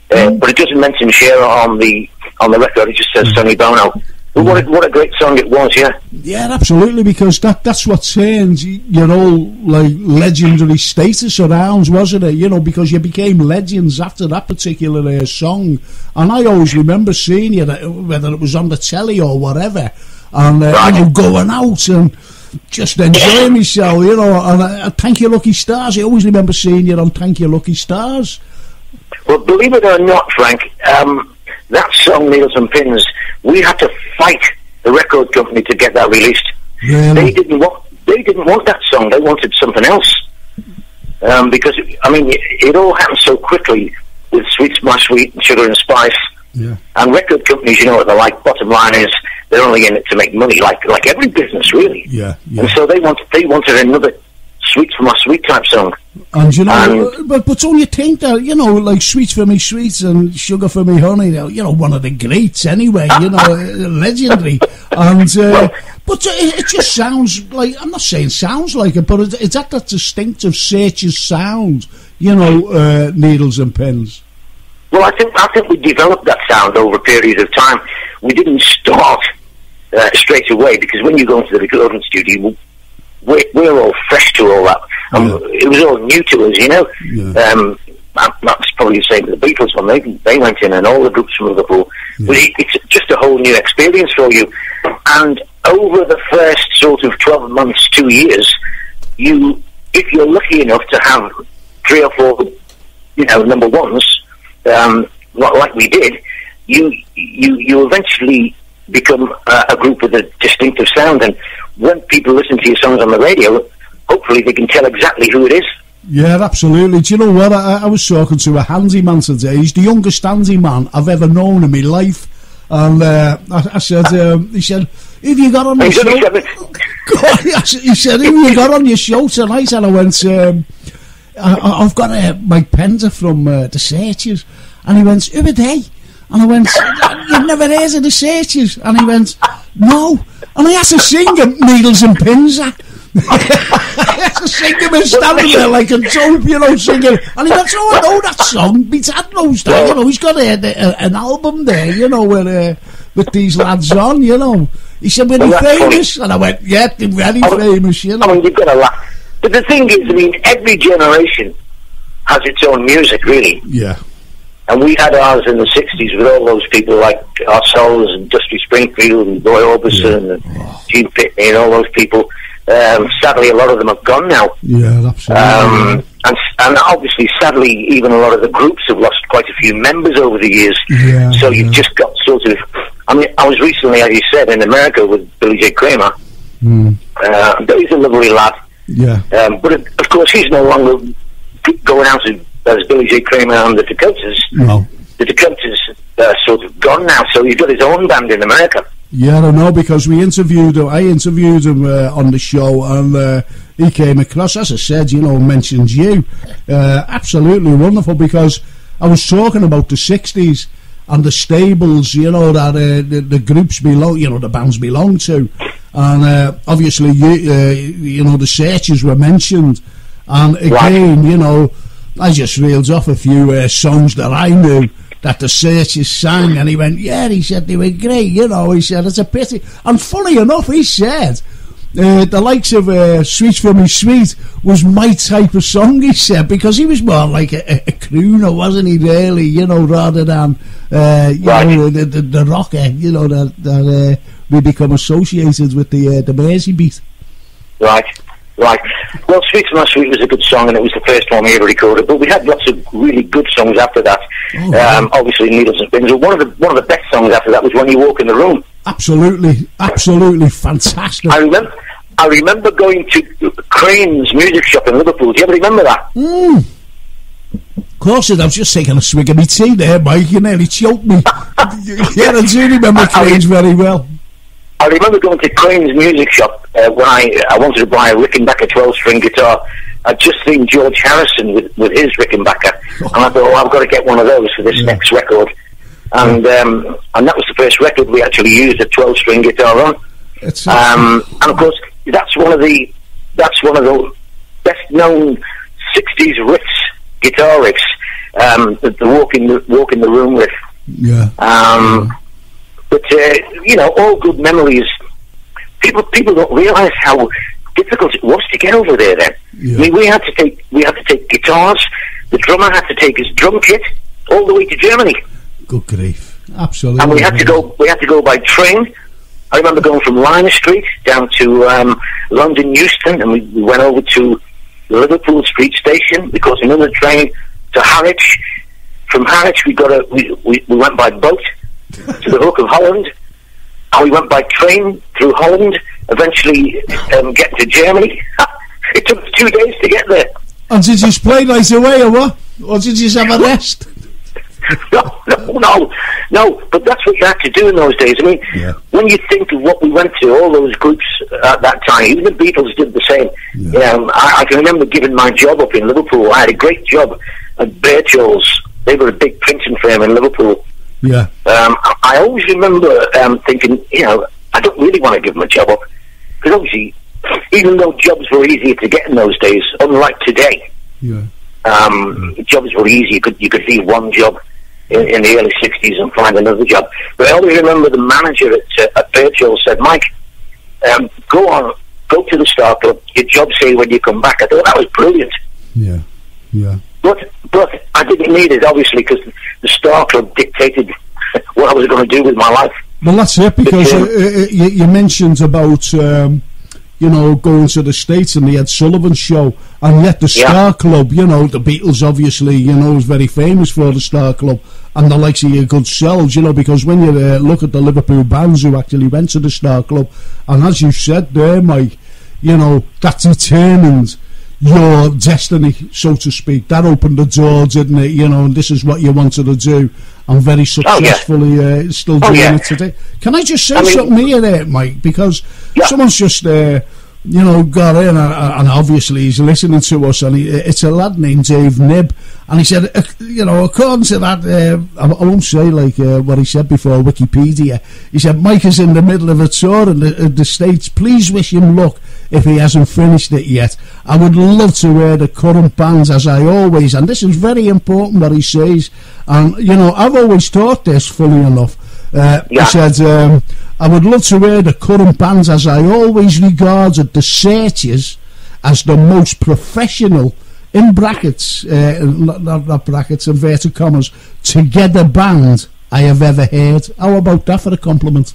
but it doesn't mention Cher on the record. It just says Sonny Bono. But what a great song it was, yeah. Yeah, absolutely, because that's what turns like legendary status around, wasn't it? Because you became legends after that particular song. And I always remember seeing you, whether it was on the telly or whatever. And going out and just enjoying myself, and Thank You Lucky Stars. I always remember seeing you on Thank You Lucky Stars. Well, believe it or not, Frank, that song, Needles and Pins, we had to fight the record company to get that released. Really? They didn't want that song. They wanted something else. Because it all happened so quickly with Sweet's My Sweet and Sugar and Spice. Yeah. And record companies, what they're like. Bottom line is, they're only in it to make money, like every business, really. Yeah. And so they wanted another Sweets for My Sweet type song. And but don't you think that, like Sweets for Me Sweets and Sugar for Me Honey, one of the greats anyway, legendary. And but it just sounds like, I'm not saying sounds like it, but it's that distinctive Searchers sound, Needles and Pins. Well, I think we developed that sound over a period of time. We didn't start straight away, because when you go into the recording studio, we're all fresh to all that. It was all new to us, Yeah. That's probably the same with the Beatles when they went in, and all the groups from Liverpool. Yeah. But it's just a whole new experience for you. And over the first sort of 12 months, 2 years, if you're lucky enough to have 3 or 4, number ones, like we did, you eventually become a group with a distinctive sound, and when people listen to your songs on the radio, hopefully they can tell exactly who it is. Yeah, absolutely. Do you know what? I was talking to a handyman today. He's the youngest handyman I've ever known in my life. And I said, he said, "Who have you got on your show?" He said, "Who have you got on your show tonight?" And I went, "I've got Mike Pender from the Searchers." And he went, "Who are they?" And I went, "You've never heard of the Searchers?" And he went, "No." And I had to sing him Needles and Pins. I had to sing him and standing there like a dope, singing. And he went, "Oh, I know that song. My dad knows that, he's got an album there, with these lads on, He said, "Were they famous?" Funny. And I went, "Yeah, they're very famous, I mean, you've got to laugh. But the thing is, every generation has its own music, really. Yeah. And we had ours in the 60s with all those people like ourselves and Dusty Springfield and Roy Orbison and Gene Pitney and all those people. Sadly, a lot of them have gone now. Yeah, absolutely. And obviously, sadly, even a lot of the groups have lost quite a few members over the years. Yeah, so you've just got sort of... I mean, I was recently, as you said, in America with Billy J. Kramer. He's a lovely lad. Yeah. But of course, he's no longer going out as Billy J. Kramer and the Dakotas. No. The Dakotas sort of gone now, so he's got his own band in America. Yeah, I know, because I interviewed him on the show, and he came across, as I said, mentioned you. Absolutely wonderful, because I was talking about the 60s and the stables, that the groups belong, the bands belong to. And obviously, the Searchers were mentioned. And again, I just reeled off a few songs that I knew that the Searchers sang, and he went, "Yeah," he said, "they were great, he said, "it's a pity." And funny enough, he said, the likes of Sweet for Me Sweet was my type of song, he said, because he was more like a crooner, wasn't he, really, rather than, the rocker, that we become associated with the Mersey beat. Right. Well, Sweet for My Sweet was a good song, and it was the first one we ever recorded. But we had lots of really good songs after that. Obviously, Needles and Pins. One of the best songs after that was When You Walk in the Room. Absolutely fantastic. I remember going to Crane's music shop in Liverpool. Do you ever remember that? Of course, I was just taking a swig of my tea there, Mike. You nearly choked me. Yeah, I do remember Crane's very well. I remember going to Crane's music shop when I wanted to buy a Rickenbacker 12-string guitar. I'd just seen George Harrison with his Rickenbacker, and I thought, I've got to get one of those for this next record. And that was the first record we actually used a 12-string guitar on. And of course, that's one of the best-known 60s riffs, guitar riffs, the Walk in the Room riff. Yeah. But all good memories. People don't realise how difficult it was to get over there. Then, I mean, we had to take guitars. The drummer had to take his drum kit all the way to Germany. Good grief! Absolutely. And we had to go by train. I remember going from Liner Street down to London Euston, and we went over to Liverpool Street Station. We caught another train to Harwich. From Harwich, we went by boat to the Hook of Holland, and we went by train through Holland, eventually get to Germany. It took 2 days to get there. And did you play right away, or what? Or did you have a rest? No, but that's what you had to do in those days. I mean, when you think of what we went to, all those groups at that time, even the Beatles did the same. I can remember giving my job up in Liverpool. I had a great job at Birchall's. They were a big printing firm in Liverpool. Yeah. I always remember thinking, I don't really want to give them a job up, because obviously, even though jobs were easier to get in those days, unlike today, jobs were easy. You could leave one job in the early 60s and find another job. But I always remember the manager at Birchall said, "Mike, go to the Star Club. Your job's here when you come back." I thought that was brilliant. Yeah. But I didn't need it, obviously, because the Star Club dictated what I was going to do with my life. Well, that's it, because you mentioned about going to the States and the Ed Sullivan Show, and yet the Star Club, the Beatles obviously, was very famous for the Star Club, and the likes of your good selves, because when you look at the Liverpool bands who actually went to the Star Club, and as you said there, Mike, that determined your destiny, so to speak. That opened the door, didn't it? And this is what you wanted to do, and very successfully still doing it today. Can I just say something here there, Mike? Because someone's just got in, and obviously he's listening to us, and it's a lad named Dave Nibb, and he said, according to that, I won't say what he said before Wikipedia, he said Mike is in the middle of a tour in the States. Please wish him luck if he hasn't finished it yet. I would love to wear the current bands as I always, and this is very important what he says, and I've always thought this, fully enough. He said, I would love to wear the current bands as I always regarded the Searchers as the most professional, in brackets, not brackets, inverted commas, together band I have ever heard. How about that for a compliment?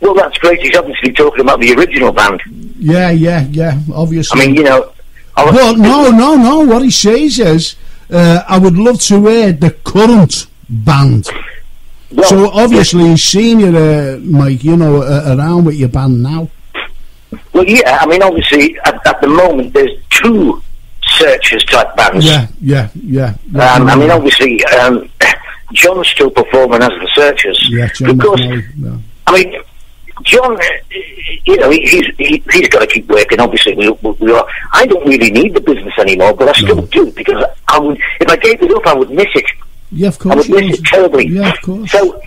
Well, that's great. He's obviously talking about the original band. Yeah, obviously. I mean, Well, no, what he says is, I would love to wear the current band. Well, so obviously he's seen you, Mike, around with your band now. Well, yeah, I mean, obviously at the moment there's two Searchers type bands. Yeah. I mean, obviously John's still performing as the Searchers. Yeah, John. Because I mean, John, he's got to keep working. Obviously, we are. I don't really need the business anymore, but I still do, because if I gave it up, I would miss it. Yeah, of course. I would miss it terribly. Yeah, of course. So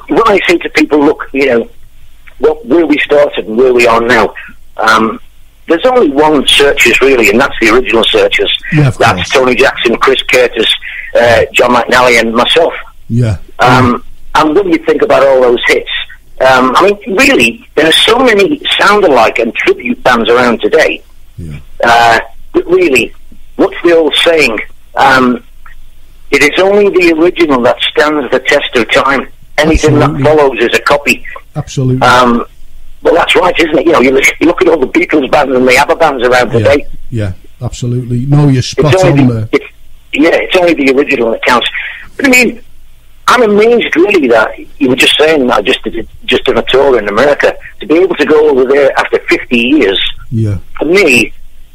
when I say to people, look, where we started and where we are now, there's only one Searchers really, and that's the original Searchers. Yeah, of course. That's Tony Jackson, Chris Curtis, John McNally, and myself. Yeah. And when you think about all those hits, I mean, really, there are so many sound-alike and tribute bands around today. Yeah. But really, what's the old saying? It is only the original that stands the test of time. Anything that follows is a copy. Absolutely. Well, that's right, isn't it? You look at all the Beatles bands and the ABBA bands around today. Yeah, absolutely. No, you're spot on there. It's only the original that counts. But I mean, I'm amazed really that you were just saying that just done a tour in America. To be able to go over there after 50 years, for me,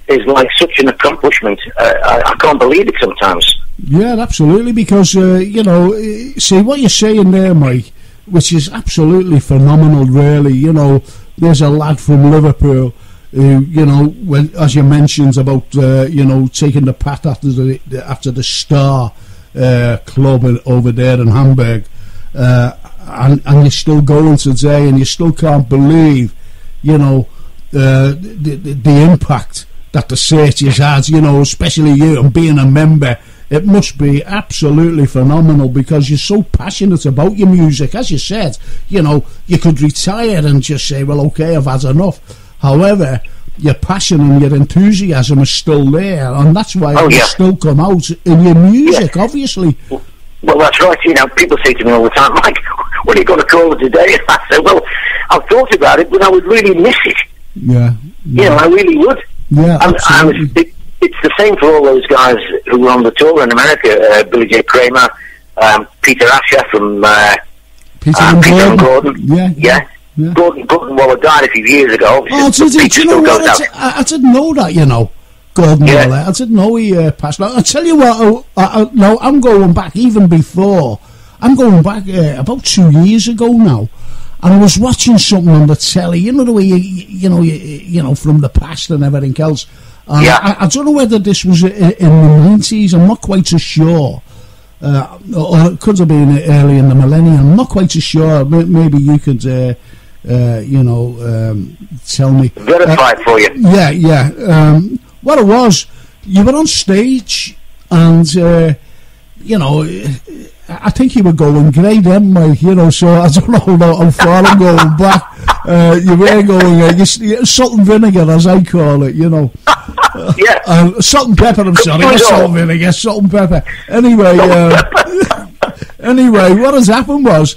is like such an accomplishment. I can't believe it sometimes. Yeah, absolutely, because, see what you're saying there, Mike, which is absolutely phenomenal, really. There's a lad from Liverpool who, when, as you mentioned about, taking the path after the Star club over there in Hamburg, and you're still going today, and you still can't believe, the impact that the Searchers has, especially you, and being a member. It must be absolutely phenomenal, because you're so passionate about your music. As you said, you could retire and just say, well, okay, I've had enough. However, your passion and your enthusiasm is still there, and that's why it will still come out in your music, obviously. Well, that's right. People say to me all the time, Mike, what are you going to call it today? I say, well, I've thought about it, but I would really miss it. Yeah. I really would. Yeah, absolutely. It's the same for all those guys who were on the tour in America. Billy J. Kramer, Peter Asher from Peter and Gordon. Yeah. Gordon Waller died a few years ago. I didn't know that, Gordon Waller. I didn't know he passed on. I'll tell you what, no, I'm going back even before. I'm going back about 2 years ago now. And I was watching something on the telly, the way you from the past and everything else. I don't know whether this was in the 90s. I'm not quite so sure, or it could have been early in the millennium. I'm not quite so sure. Maybe you could, tell me. Verify it for you. Yeah. What it was, you were on stage, and I think you were going great then, Mike, so I don't know how far I'm going back. You were going, salt and vinegar, as I call it, salt and pepper, I'm sorry, not salt and vinegar, salt and pepper. Anyway, what has happened was,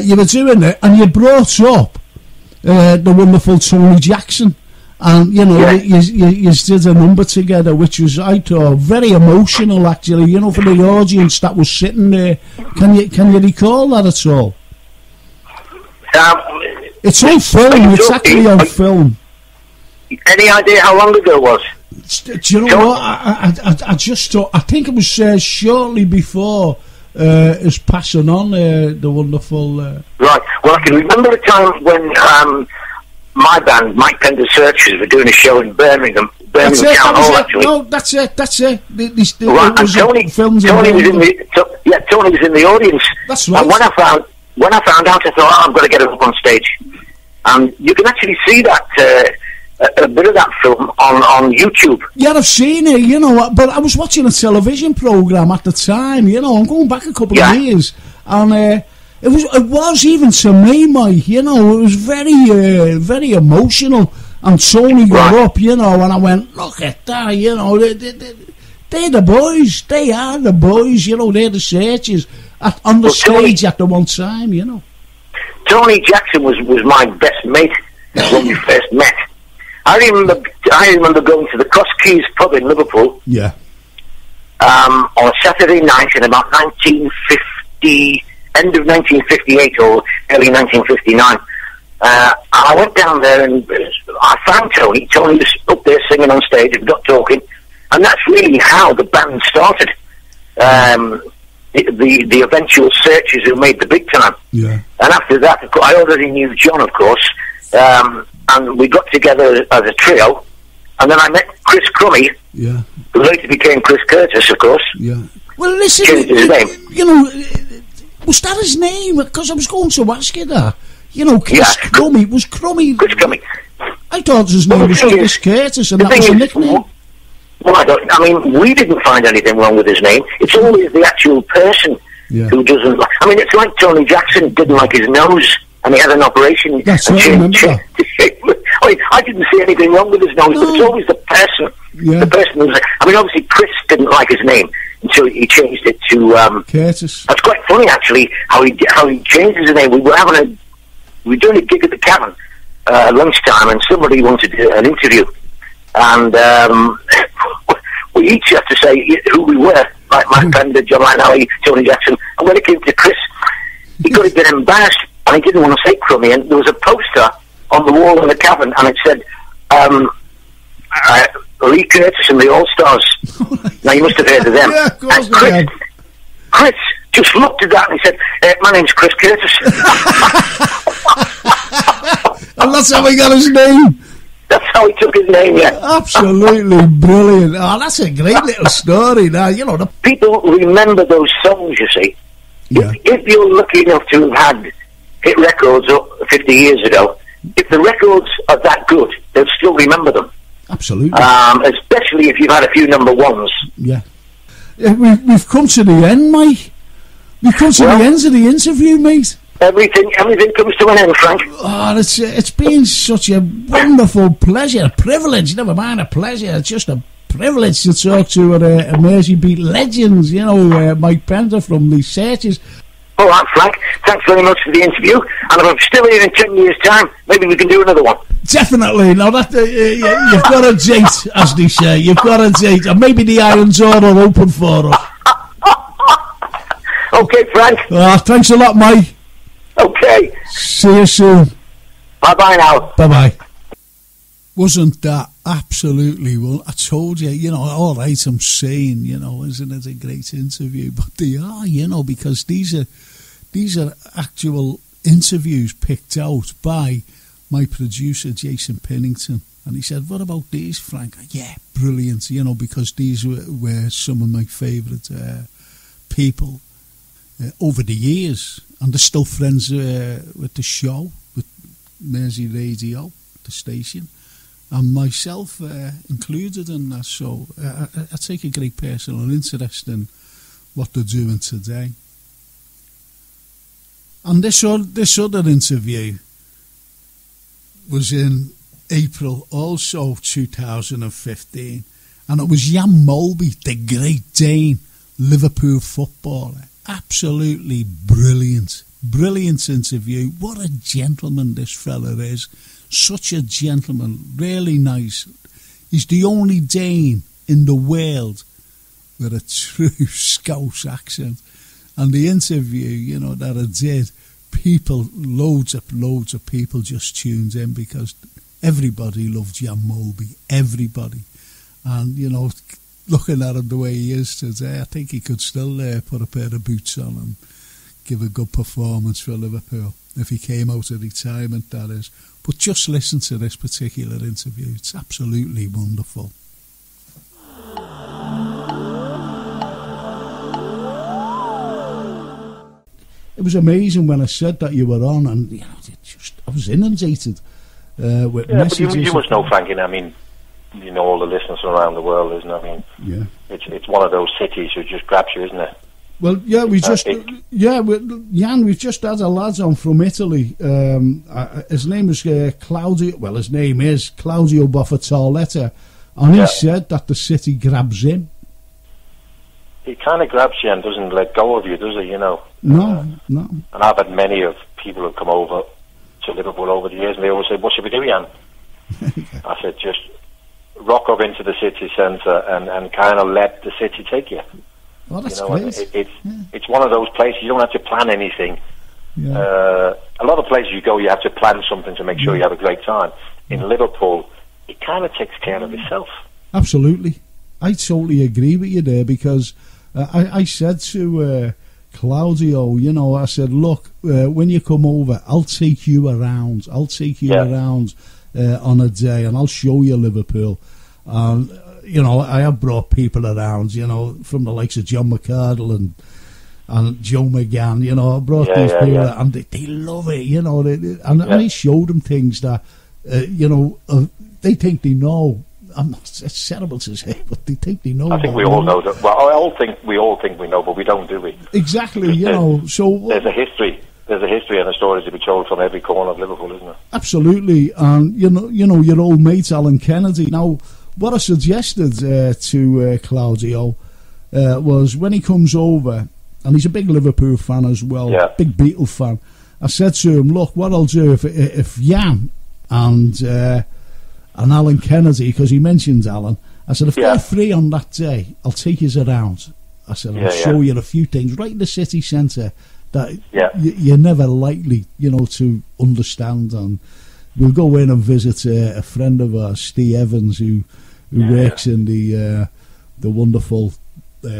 you were doing it, and you brought up the wonderful Tony Jackson. And, you know, you did a number together, which was, I thought, very emotional, actually, you know, for the audience that was sitting there. Can you recall that at all? It's on film. It's actually on film. Any idea how long ago it was? Do you know what? I just thought, I think it was shortly before his passing on, the wonderful... Right. Well, I can remember a time when my band, Mike Pender Searchers, were doing a show in Birmingham Town Hall, actually. No, that's it. Right, and Tony was in the audience. That's right. And when I found out, I thought, I'm going to get it up on stage. And you can actually see that... a bit of that film on YouTube. Yeah, I've seen it, you know, but I was watching a television programme at the time, you know, I'm going back a couple of years, and it was even to me, Mike, you know, it was very, very emotional, and Tony got up, you know, and I went, look at that, you know, they're the boys, they are the boys, you know, they're the Searchers, on the stage at the one time, you know. Tony Jackson was my best mate when we first met. I remember going to the Cross Keys pub in Liverpool. Yeah. On a Saturday night in about end of 1958 or early 1959. I went down there and I found Tony. Tony was up there singing on stage and got talking, and that's really how the band started. The eventual Searchers who made the big time. Yeah. And after that, I already knew John, of course. And we got together as a trio, and then I met Chris Crummy, who later became Chris Curtis, of course. Yeah. Well, listen, changed his name. You know, was that his name? Because I was going to ask you that. You know, Chris Crummy. Was Crummy... Chris Crummy. I thought his name was Chris Curtis, and that was a nickname. Well, I mean, we didn't find anything wrong with his name. It's always the actual person who doesn't like... I mean, it's like Tony Jackson didn't like his nose, and he had an operation. That's right, I remember that. I mean, I didn't see anything wrong with his nose, but it's always the person. Yeah. The person who's... I mean, obviously, Chris didn't like his name, and so he changed it to... Curtis. That's quite funny, actually, how he changed his name. We were doing a gig at the Cavern lunchtime, and somebody wanted an interview. And we each had to say who we were, like Mike Pender, John Lynelly, Tony Jackson. And when it came to Chris, he got a bit embarrassed, and he didn't want to say Crummy. And there was a poster on the wall in the Cavern, and it said, Lee Curtis and the All-Stars. Now, you must have heard of them. Yeah, of course. And Chris just looked at that and he said, my name's Chris Curtis. And that's how he got his name. That's how he took his name, yeah. Absolutely brilliant. Oh, that's a great little story now. You know, people remember those songs, you see. Yeah. If you're lucky enough to have had hit records up 50 years ago, if the records are that good, they'll still remember them. Absolutely. Especially if you've had a few number ones. Yeah. We've come to the end, mate. We've come to the end of the interview, mate. Everything comes to an end, Frank. Oh, it's been such a wonderful pleasure, a privilege, never mind a pleasure, it's just a privilege to talk to a Mersey Beat legends, you know, Mike Pender from the Searchers. All right, Frank, thanks very much for the interview, and if I'm still here in 10 years' time, maybe we can do another one. Definitely. Now, that you've got a date, as they say, you've got a date, and maybe the Iron Door are open for us. Okay, Frank. Thanks a lot, Mike. Okay. See you soon. Bye-bye now. Bye-bye. Wasn't that absolutely... Well, I told you, you know, all right, I'm saying, you know, isn't it a great interview? But they are, you know, because these are actual interviews picked out by my producer, Jason Pennington. And he said, what about these, Frank? Yeah, brilliant, you know, because these were some of my favourite people over the years. And they're still friends with the show, with Mersey Radio, the station, and myself included in that. So I take a great personal interest in what they're doing today. And this other interview was in April, also 2015, and it was Jan Molby, the Great Dane, Liverpool footballer. Absolutely brilliant, Brilliant interview. What a gentleman this fella is. Such a gentleman. Really nice. He's the only Dane in the world with a true Scouse accent. And the interview, that I did, loads of people just tuned in because everybody loved Jan Molby. Everybody. And, looking at him the way he is today, I think he could still put a pair of boots on and give a good performance for Liverpool if he came out of retirement, that is. But just listen to this particular interview. It's absolutely wonderful. It was amazing when I said that you were on, and I was inundated with messages. But you must know, Frankie. I mean, all the listeners around the world, isn't it? I mean, it's one of those cities who just grabs you, isn't it? Well, yeah, Jan, we've just had a lad on from Italy. His name is Claudio. Well, his name is Claudio Boffatorletta, and he said that the city grabs him. He kind of grabs you and doesn't let go of you, does he? No. And I've had many of people who come over to Liverpool over the years, and they always say, "What should we do, Jan?" I said, "Just rock up into the city centre and kind of let the city take you." Well, that's great. It's one of those places you don't have to plan anything. A lot of places you go, you have to plan something to make sure you have a great time. In Liverpool, it kind of takes care of itself. Absolutely. I totally agree with you there, because I said to Claudio, I said, look, when you come over, I'll take you around. Around on a day, and I'll show you Liverpool. I have brought people around, from the likes of John McArdle and Joe McGann, I brought these people, and they love it, and I showed them things that, they think they know. It's terrible to say, but they think they know. I think we all know that. Well, we all think we know, but we don't, do we? Exactly, so... There's a history and a story to be told from every corner of Liverpool, isn't there? Absolutely, and, your old mate, Alan Kennedy. Now, what I suggested to Claudio was when he comes over, and he's a big Liverpool fan as well, big Beatle fan, I said to him, look, what I'll do if Jan and Alan Kennedy, because he mentioned Alan, I said, if they're free on that day, I'll take you around. I said, I'll show you a few things right in the city centre that you're never likely, to understand. And we'll go in and visit a friend of ours, Steve Evans, who works in the wonderful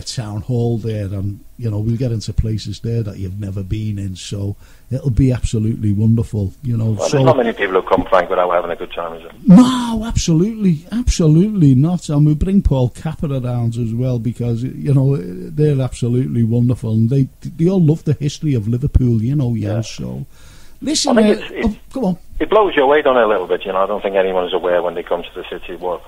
town hall there, and we'll get into places there that you've never been in, so it'll be absolutely wonderful. Well, there's not many people who come, Frank, without having a good time, is there? No, absolutely not. And we bring Paul Capper around as well, because they're absolutely wonderful, and they all love the history of Liverpool, So listen, come on. It blows your weight on it a little bit, I don't think anyone is aware when they come to the city what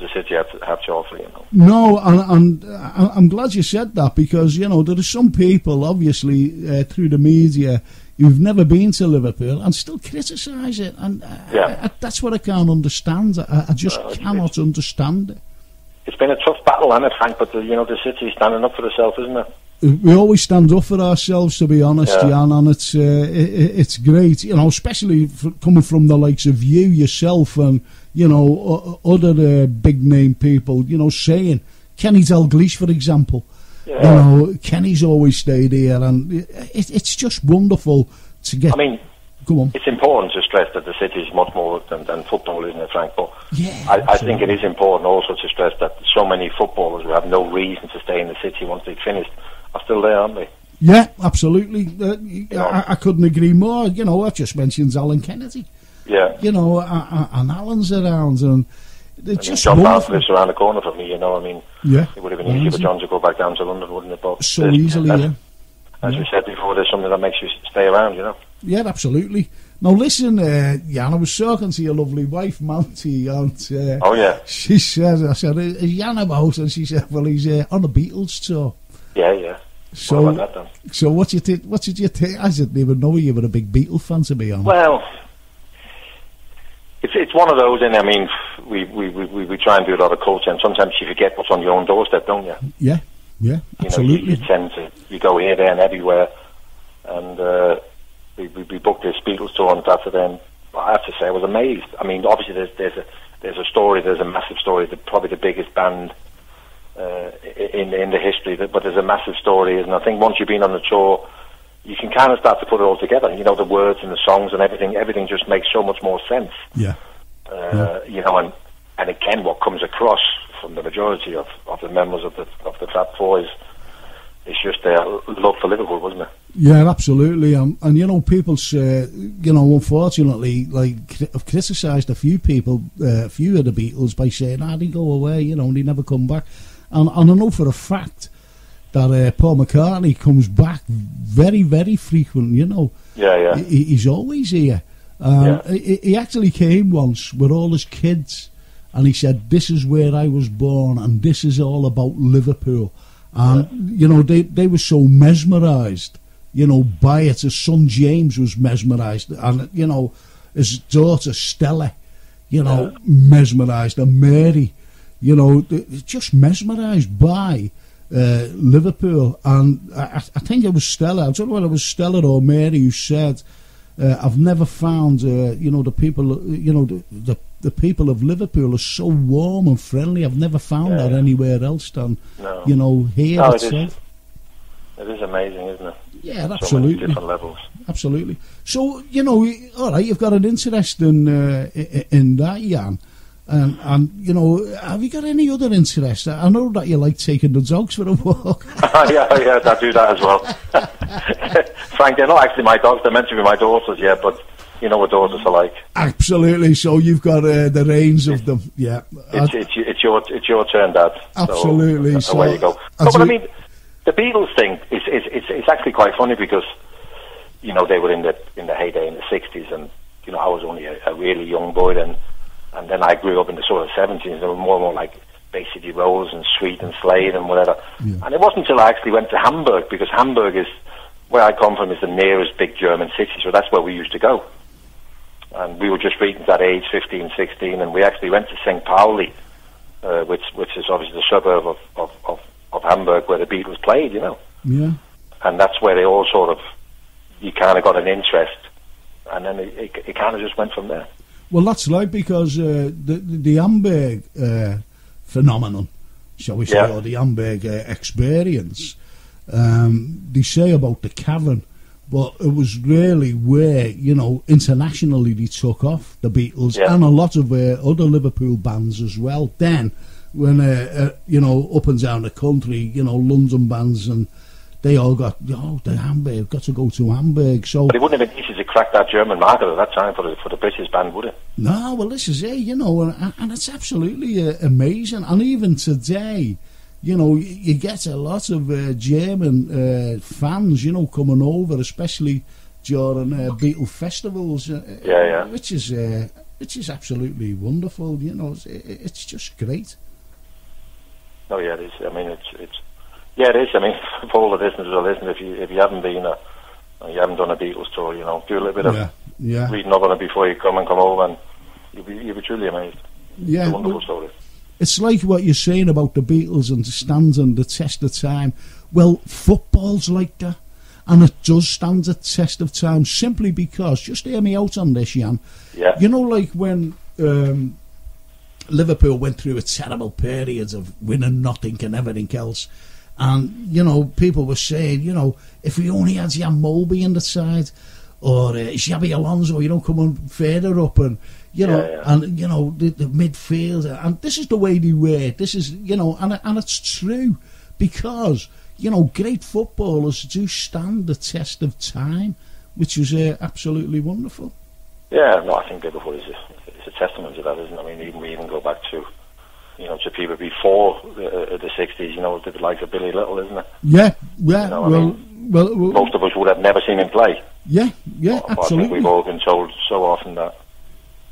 the city have to offer, No, and I'm glad you said that, because, there are some people, obviously, through the media, who've never been to Liverpool and still criticise it, and that's what I can't understand. I just cannot understand it. It's been a tough battle, hasn't it, Frank, but the city's standing up for itself, isn't it? We always stand up for ourselves, to be honest, Jan, and it's great, especially coming from the likes of you, yourself, and other big name people, saying Kenny Dalglish, for example. Kenny's always stayed here, and it's just wonderful to get. I mean, go on. It's important to stress that the city is much more than football, isn't it, Frank? But I think it is important also to stress that so many footballers who have no reason to stay in the city once they've finished are still there, aren't they? Yeah, absolutely. I couldn't agree more. I just mentioned Alan Kennedy. Yeah. And Alan's around, and just John Bath lives around the corner from me, It would have been easy for John to go back down to London, wouldn't it? But so easily, as we said before, there's something that makes you stay around, Yeah, absolutely. Now listen, Jan, I was talking to your lovely wife, Monty, and she said, I said, is Jan about? And she said, well, he's on the Beatles tour. Yeah. So, what about that, then? So what did you think? I didn't even know you were a big Beatle fan, to be honest. Well, it's one of those, and I mean, we try and do a lot of culture, and sometimes you forget what's on your own doorstep, don't you? Yeah, absolutely. You go here, there, and everywhere, and we booked this Beatles tour on Saturday, and I have to say I was amazed. I mean, obviously there's a story, there's a massive story, probably the biggest band in the history, but there's a massive story, and I think once you've been on the tour, you can kind of start to put it all together. You know, the words and the songs and everything just makes so much more sense. Yeah. You know, and again, what comes across from the majority of the members of the Fab Four is just their love for Liverpool, wasn't it? Yeah, absolutely. And you know, people say, you know, unfortunately, like, I've criticised a few people, a few of the Beatles, by saying, they go away, you know, and they never come back. And I know for a fact that Paul McCartney comes back very, very frequent, you know. Yeah. He's always here. He actually came once with all his kids, and he said, "This is where I was born, and this is all about Liverpool." And, you know, they were so mesmerised, you know, by it. His son James was mesmerised, and, you know, his daughter Stella, you know, mesmerised, and Mary, you know, just mesmerised by Liverpool. And I think it was Stella, I don't know whether it was Stella or Mary, who said, I've never found, you know, the people, you know, the people of Liverpool are so warm and friendly. I've never found that anywhere else than, you know, here. No, it is amazing, isn't it? Yeah, absolutely. So many different levels. Absolutely. So, you know, all right, you've got an interest in that, Jan. And you know, have you got any other interest? I know that you like taking the dogs for a walk. yeah, I do that as well. Frank, they're not actually my dogs. They're meant to be my daughters, but you know what daughters are like. Absolutely. So you've got the reins of them. Yeah. It's your turn, Dad. Absolutely. So away you go. But I mean, the Beatles thing it's actually quite funny because, you know, they were in the heyday in the 60s, and, you know, I was only a really young boy then. And then I grew up in the sort of 70s. There were more and more like Bay City Rollers and Sweet and Slade and whatever. Yeah. And it wasn't until I actually went to Hamburg, because Hamburg is, where I come from, is the nearest big German city. So that's where we used to go. And we were just reaching that age, 15, 16, and we actually went to St. Pauli, which is obviously the suburb of Hamburg, where the Beatles played, you know. Yeah. And that's where they all sort of, you kind of got an interest, and then it kind of just went from there. Well, that's right, because the Hamburg phenomenon, shall we say, or the Hamburg experience, they say about the cavern, but it was really where, you know, internationally they took off, the Beatles, and a lot of other Liverpool bands as well. Then, when, you know, up and down the country, you know, London bands, and they all got, the Hamburg, got to go to Hamburg. So, but it wouldn't have been easy to crack that German market at that time for the British band, would it? No, well, this is it, you know, and it's absolutely amazing. And even today, you know, you get a lot of German fans, you know, coming over, especially during Beatle festivals, which is absolutely wonderful. You know, it's just great. Oh yeah, it is. I mean, it is. I mean, for all the listeners who listen, if you haven't been or you haven't done a Beatles tour, you know, do a little bit of reading up on it before you come over, and you'll be truly amazed. Yeah, it's a wonderful story. It's like what you're saying about the Beatles and standing the test of time. Well, football's like that, and it does stand the test of time simply because, just hear me out on this, Jan. Yeah. You know, like when Liverpool went through a terrible period of winning nothing and everything else, and, you know, people were saying, you know, if we only had Jan Molby in the side, or Xabi Alonso, you know, coming further up, and, you know, and, you know, the midfield, and this is the way they were. This is, you know, and it's true, because, you know, great footballers do stand the test of time, which is absolutely wonderful. Yeah, no, I think Liverpool is a testament to that, isn't it? I mean, we even go back to, you know, to people before the 60s, you know, the likes of Billy Little, isn't it? Yeah. You know, well, most of us would have never seen him play. Yeah, absolutely. I think we've all been told so often that,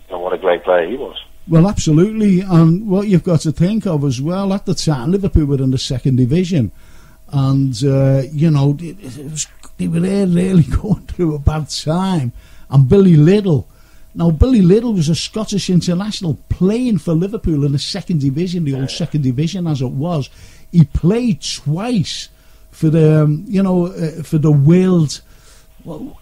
you know, what a great player he was. Well, absolutely, and what you've got to think of as well, at the time, Liverpool were in the second division, and, you know, they were really going through a bad time, and Billy Little was a Scottish international playing for Liverpool in the second division, the old second division as it was. He played twice for the, you know, for the World well,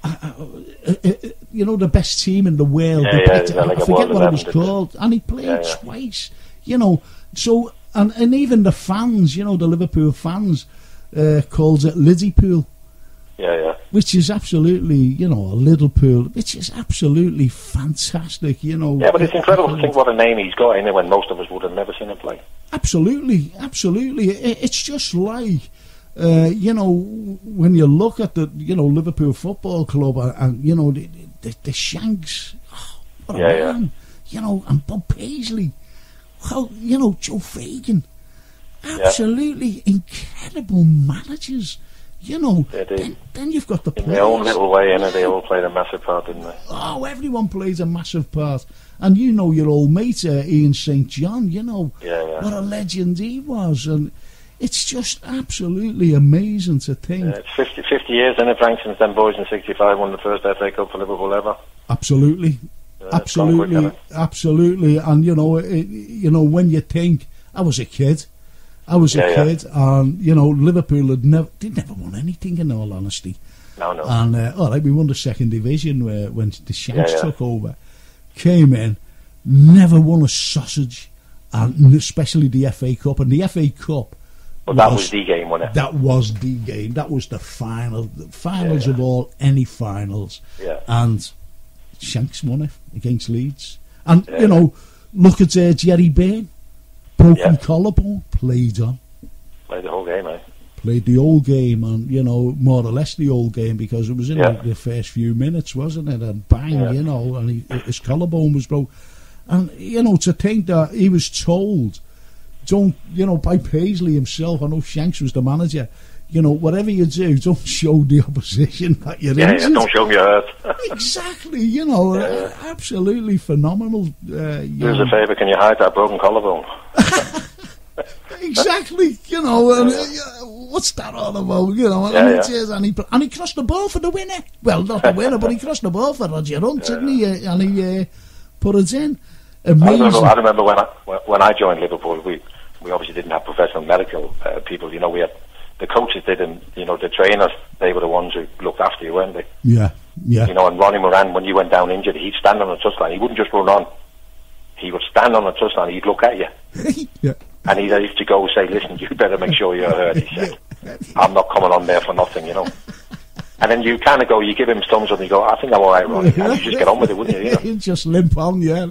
the best team in the world. I forget what it was called, and he played twice. So and even the fans, the Liverpool fans, calls it Liverpool. Yeah. Which is absolutely, a Liverpool, which is absolutely fantastic, Yeah, but it's incredible to think what a name he's got in it when most of us would have never seen him play. Absolutely. It's just like, when you look at the, Liverpool Football Club and the Shanks, what a man, and Bob Paisley, Joe Fagan, absolutely incredible managers. Then you've got the players. In their own little way, they all played a massive part, didn't they? Oh, everyone plays a massive part. And your old mate, Ian St. John, what a legend he was. And it's just absolutely amazing to think. It's 50 years, isn't it, Frank, since them boys in 65 won the first FA Cup for Liverpool ever. Absolutely. Absolutely. And, when you think, I was a kid, and Liverpool had never won anything, in all honesty. No. And we won the second division when the Shanks took over. Came in, never won a sausage, and especially the FA Cup. And the FA Cup. But that was the game, wasn't it? That was the game. That was the final, of all any finals. Yeah. And Shanks won it against Leeds. And look at Jerry Bain. Broken collarbone, played on. Played the whole game, eh? Played the whole game, and more or less the whole game, because it was in the first few minutes, wasn't it? And bang, and his collarbone was broke. And to think that he was told, by Paisley himself, I know Shanks was the manager, whatever you do, don't show the opposition that you're injured. Yeah, don't show them you're hurt. Exactly, absolutely phenomenal. Do us a favour, can you hide that broken collarbone? Exactly, what's that all about, and he crossed the ball for the winner. Well, not the winner, but he crossed the ball for Roger Hunt, didn't he? And he put it in. Amazing. I remember when I joined Liverpool, we obviously didn't have professional medical people. We had the coaches did, and the trainers, they were the ones who looked after you, weren't they? Yeah. And Ronnie Moran, when you went down injured, he'd stand on the touchline. He wouldn't just run on. He would stand on the touchline. He'd look at you. Yeah. And he'd have to go say, "Listen, you better make sure you're hurt." He said, "I'm not coming on there for nothing, And then you kind of go, you give him thumbs up, and you go, "I think I'm all right, Ronnie." And you just get on with it, wouldn't you? You just limp on, Yeah.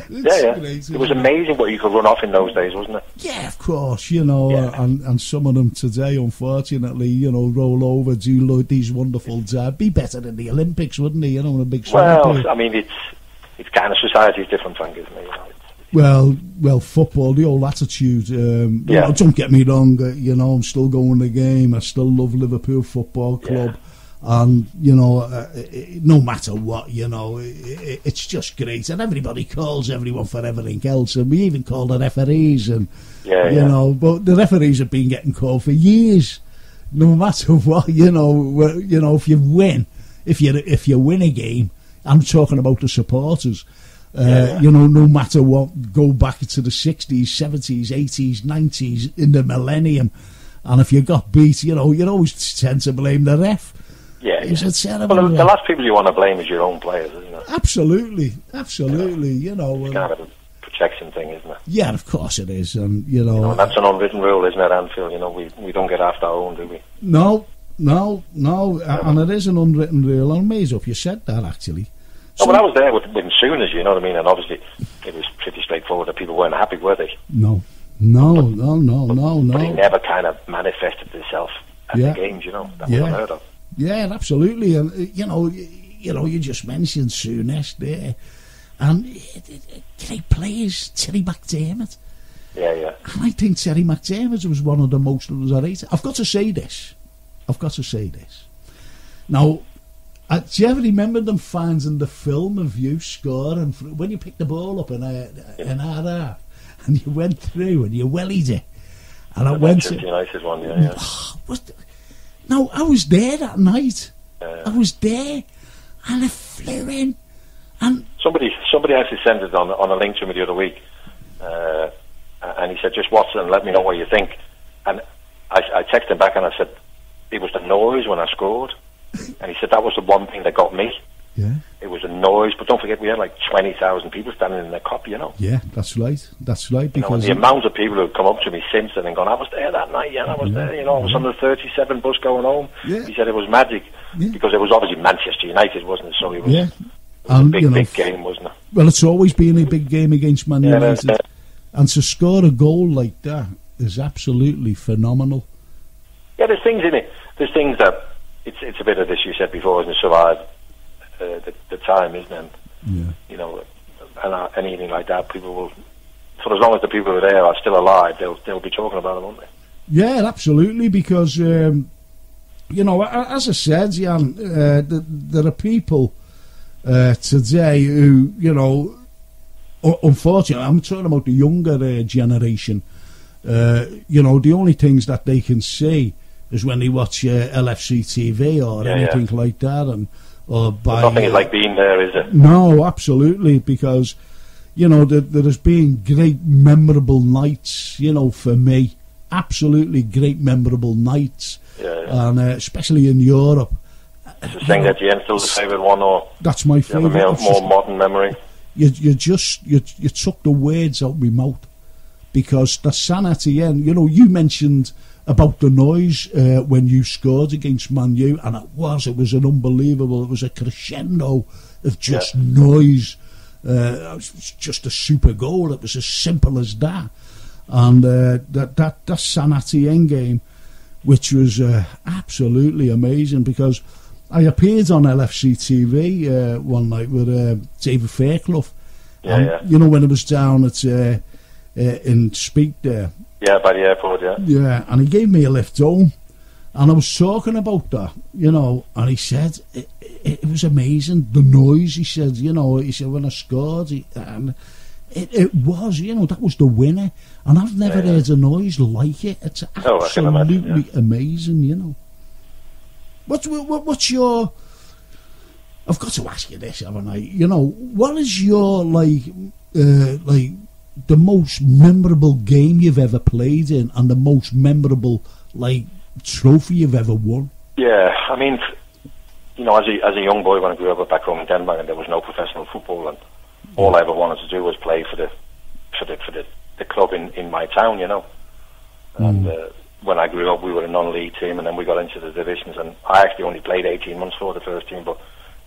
It was amazing what you could run off in those days, wasn't it? Yeah, of course, and some of them today, unfortunately, roll over, do these wonderful be better than the Olympics, wouldn't they? In a big Well, I mean, it's kind of society's different, Frank, isn't it? Well, football, the old attitude. Don't get me wrong. I'm still going to the game. I still love Liverpool Football Club, and no matter what, it's just great. And everybody calls everyone for everything else, and we even call the referees. And but the referees have been getting called for years. No matter what, if you win, if you win a game, I'm talking about the supporters. No matter what, go back to the 60s, 70s, 80s, 90s, in the millennium, and if you got beat, you'd always tend to blame the ref. Yeah. Well, the last people you want to blame is your own players, isn't it? Absolutely. It's kind of a protection thing, isn't it? Yeah, of course it is, and and that's an unwritten rule, isn't it, Anfield? We don't get after our own, do we? No, and it is an unwritten rule. I'm amazed if you said that, actually. No, but I was there with Sooners, you know what I mean, and obviously it was pretty straightforward that people weren't happy, were they? No. But it never kind of manifested itself at the games, that was unheard of. Yeah, absolutely, and you just mentioned Sooners there, and great players, Terry McDermott. Yeah. And I think Terry McDermott was one of the most underrated. I've got to say this. Now, do you ever remember them finding the film of you scoring when you picked the ball up in RR and you went through and you wellied it? And I went to United one, No, I was there that night. I was there, and I flew in. And somebody actually sent it on a link to me the other week, and he said, "Just watch it and let me know what you think." And I texted him back and I said, "It was the noise when I scored." And he said that was the one thing that got me. Yeah. It was a noise, but don't forget we had like 20,000 people standing in the Cop, you know. Yeah, that's right. That's right. Because the amount of people who have come up to me since then and gone, I was there that night, yeah, I was there, you know, I was on the 37 bus going home. Yeah. He said it was magic, because it was obviously Manchester United, wasn't it? So it was, a big game, wasn't it? Well, it's always been a big game against Man United. And to score a goal like that is absolutely phenomenal. Yeah, there's things in it. There's things that, it's a bit of this you said before, isn't it, survive the time, isn't it? And, you know, and anything like that, people will, for as long as the people who are there are still alive, they'll be talking about it, won't they? Yeah, absolutely, because, you know, as I said, Jan, there are people today who, you know, unfortunately, I'm talking about the younger generation, you know, the only things that they can see is when they watch LFC TV or anything like that, and nothing is like being there, is it? No, absolutely, because, you know, there has been great memorable nights, you know, for me, absolutely great memorable nights, and especially in Europe. The thing at the end still the favourite one, or that's my favourite. More modern memory. You took the words out of my mouth, because the San Etienne, you know, you mentioned about the noise when you scored against Man U, and it was an unbelievable, it was a crescendo of just noise. It was just a super goal. It was as simple as that. And that San Etienne game, which was absolutely amazing, because I appeared on LFC TV one night with David Fairclough. You know, when it was down at in Speak there. Yeah, by the airport, Yeah, and he gave me a lift home, and I was talking about that, you know, and he said it was amazing, the noise, he said, you know, he said when I scored, and it was, you know, that was the winner, and I've never heard a noise like it. It's absolutely amazing, you know. What's your... I've got to ask you this, haven't I? You know, what is your, like, the most memorable game you've ever played in, and the most memorable, like, trophy you've ever won? Yeah, I mean, you know, as a young boy when I grew up back home in Denmark, and there was no professional football, and all I ever wanted to do was play for the club in my town, you know. And when I grew up, we were a non-league team, and then we got into the divisions, and I actually only played 18 months for the first team, but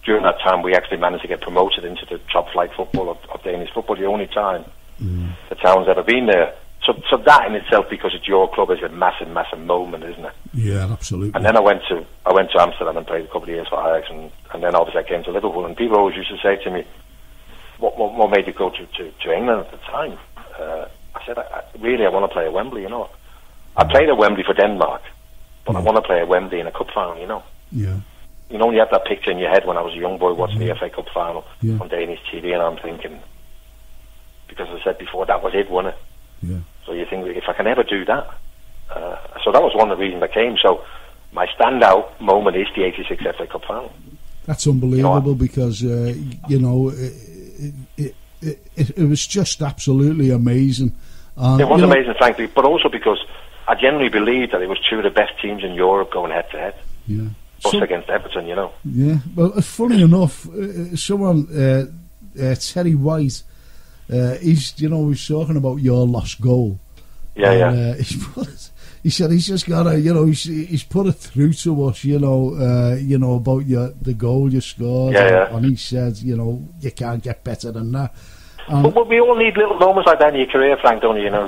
during that time we actually managed to get promoted into the top flight football of Danish football, the only time the town's ever been there. So that in itself, because it's your club, is a massive moment, isn't it? Yeah, absolutely. And then I went to Amsterdam and played a couple of years for Ajax, and then obviously I came to Liverpool, and people always used to say to me, what made you go to England at the time? I said, I want to play at Wembley, you know. I played at Wembley for Denmark, but I want to play at Wembley in a cup final, you know. Yeah. You know, you have that picture in your head when I was a young boy watching the FA Cup final on Danish TV, and I'm thinking, because as I said before, that was it, wasn't it? Yeah. So you think, if I can ever do that. So that was one of the reasons I came. So my standout moment is the 86 FA Cup final. That's unbelievable, because, you know, it was just absolutely amazing. It was amazing, frankly, but also because I genuinely believe that it was two of the best teams in Europe going head-to-head. Yeah. Us against Everton, you know. Yeah, well, funny enough, someone, Terry White, he's talking about your lost goal. Yeah. He said he's just got to, you know, he's put it through to us, you know, about the goal you scored. And he said, you know, you can't get better than that. But we all need little moments like that in your career, Frank, don't you? You know,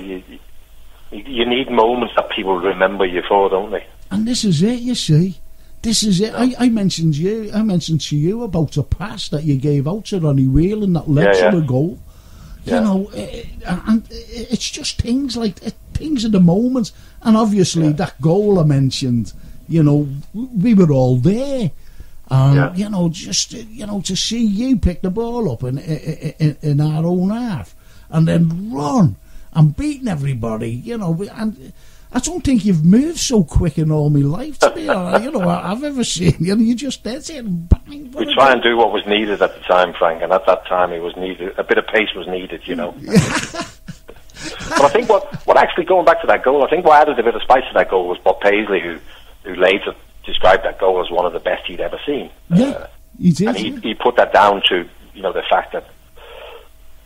you need moments that people remember you for, don't they? And this is it, you see. This is it. I mentioned to you about a pass that you gave out to Ronnie Whelan that led to a goal. You know, and it's just things like things of the moment. And obviously that goal I mentioned, you know, we were all there. You know, just, you know, to see you pick the ball up in our own half and then run and beating everybody, you know, and I don't think you've moved so quick in all my life, to be honest, you know, I've ever seen. You know, you just dead and bang. We try and do what was needed at the time, Frank, and at that time it was needed. A bit of pace was needed, you know. But I think what actually, going back to that goal, I think what added a bit of spice to that goal was Bob Paisley, who later described that goal as one of the best he'd ever seen. Yeah, he did. And he put that down to, the fact that,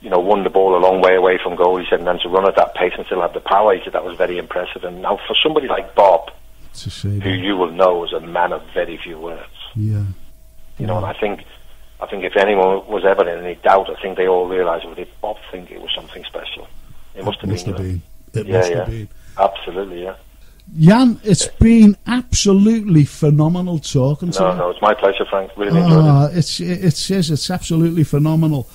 won the ball a long way away from goal, he said, and then to run at that pace and still have the power, he said that was very impressive. And now for somebody like Bob, who you will know as a man of very few words, and I think if anyone was ever in any doubt, I think they all realised, well, did Bob think it was something special? It must have been. It must have been. Absolutely, yeah. Jan, it's been absolutely phenomenal talking to you. No, it's my pleasure, Frank. Really enjoyed it. It's absolutely phenomenal.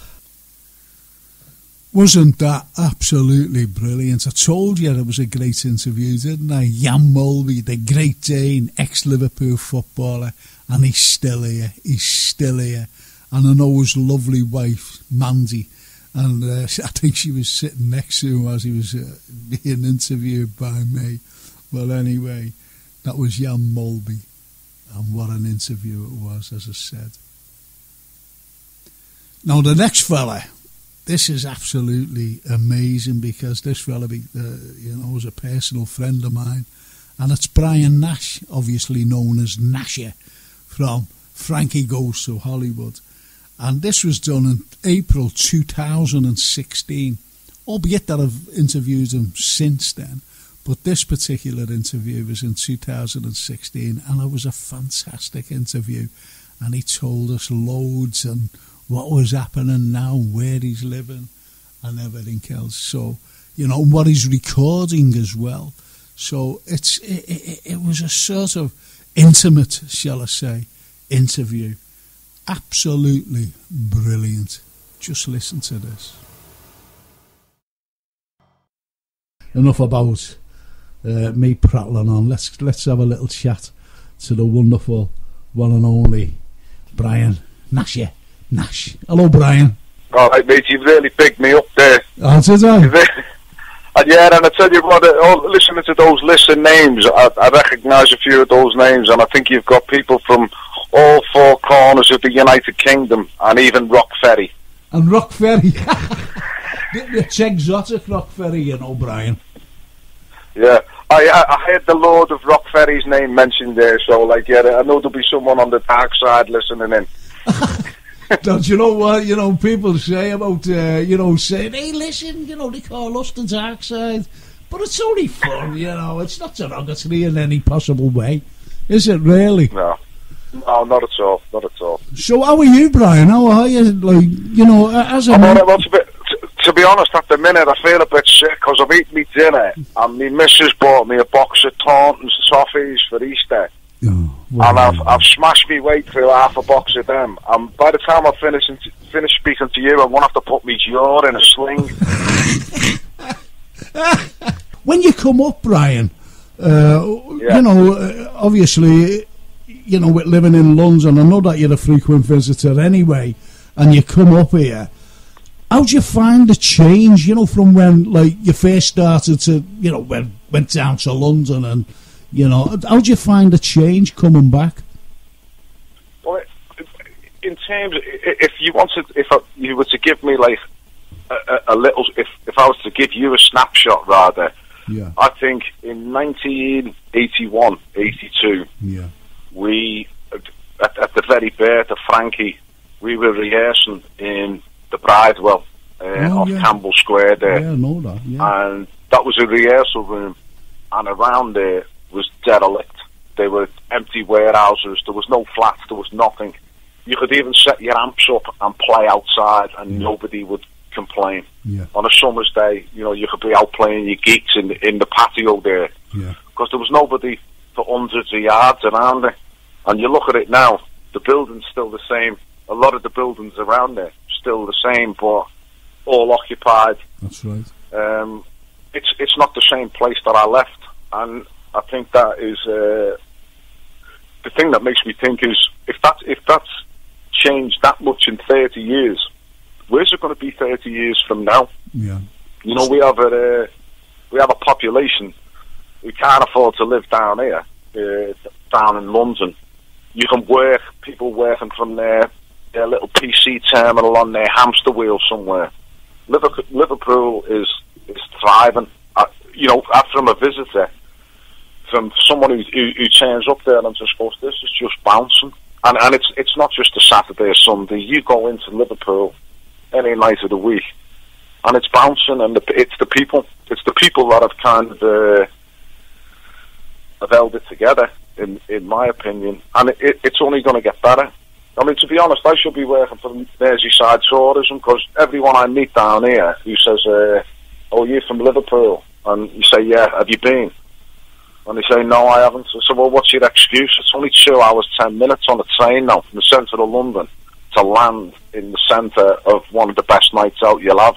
Wasn't that absolutely brilliant? I told you it was a great interview, didn't I? Jan Molby, the Great Dane, ex-Liverpool footballer, and he's still here. And I know his lovely wife, Mandy, and I think she was sitting next to him as he was being interviewed by me. Well, anyway, that was Jan Molby, and what an interview it was, as I said. Now, the next fella, this is absolutely amazing, because this fella, was a personal friend of mine, and it's Brian Nash, obviously known as Nasher, from Frankie Goes to Hollywood. And this was done in April 2016, albeit that I've interviewed him since then. But this particular interview was in 2016, and it was a fantastic interview. And he told us loads and what was happening now, where he's living, and everything else. So, what he's recording as well. So it was a sort of intimate, shall I say, interview. Absolutely brilliant. Just listen to this. Enough about me prattling on. Let's have a little chat to the wonderful one and only Brian Nash. Nash. Hello, Brian. All right, mate, you've really picked me up there. Oh, did I? And I tell you what, listening to those listen names, I recognise a few of those names, and I think you've got people from all four corners of the United Kingdom, and even Rock Ferry. And Rock Ferry. It's exotic, Rock Ferry, Brian. Yeah, I heard the Lord of Rock Ferry's name mentioned there, so I know there'll be someone on the dark side listening in. Don't you know what, people say about, saying, hey, listen, they call us the dark side. But it's only fun, it's not derogatory in any possible way. Is it really? No, not at all, not at all. So how are you, Brian? How are you? As a man... To be honest, at the minute, I feel a bit sick because I've eaten my dinner and my missus bought me a box of Taunton's toffees for Easter. Oh, wow. And I've smashed my weight through half a box of them. And by the time I finish speaking to you, I won't have to put my jaw in a sling. When you come up, Brian, obviously, with living in London, I know that you're a frequent visitor anyway, and you come up here. How do you find the change, from when, you first started to, went down to London and, how do you find the change coming back? Well, in terms, if you were to give me a little, if I was to give you a snapshot rather, yeah. I think in 1981, 82, we, at the very birth of Frankie, we were rehearsing in the Bridewell off Campbell Square there. Yeah, I know that, yeah. And that was a rehearsal room, and around there was derelict. There were empty warehouses, there was no flats, there was nothing. You could even set your amps up and play outside and nobody would complain. Yeah. On a summer's day, you could be out playing your gigs in the patio there. Because there was nobody for hundreds of yards around it. And you look at it now, the building's still the same. A lot of the buildings around there still the same, but all occupied. That's right. It's not the same place that I left, and I think that is the thing that makes me think is if that's changed that much in 30 years, where's it going to be 30 years from now? Yeah. We have a population who can't afford to live down here, down in London. You can work, people working from their little PC terminal on their hamster wheel somewhere. Liverpool is thriving. After I'm a visitor, from someone who turns up there and just goes, this is just bouncing. And it's not just a Saturday or Sunday. You go into Liverpool any night of the week, and it's bouncing, and it's the people. It's the people that have kind of have held it together, in my opinion. And it's only going to get better. I mean, to be honest, I should be working for Merseyside Tourism, because everyone I meet down here who says, oh, you're from Liverpool, and you say, yeah, have you been? And they say, no, I haven't. I say, well, what's your excuse? It's only 2 hours, 10 minutes on a train now from the centre of London to land in the centre of one of the best nights out you'll have.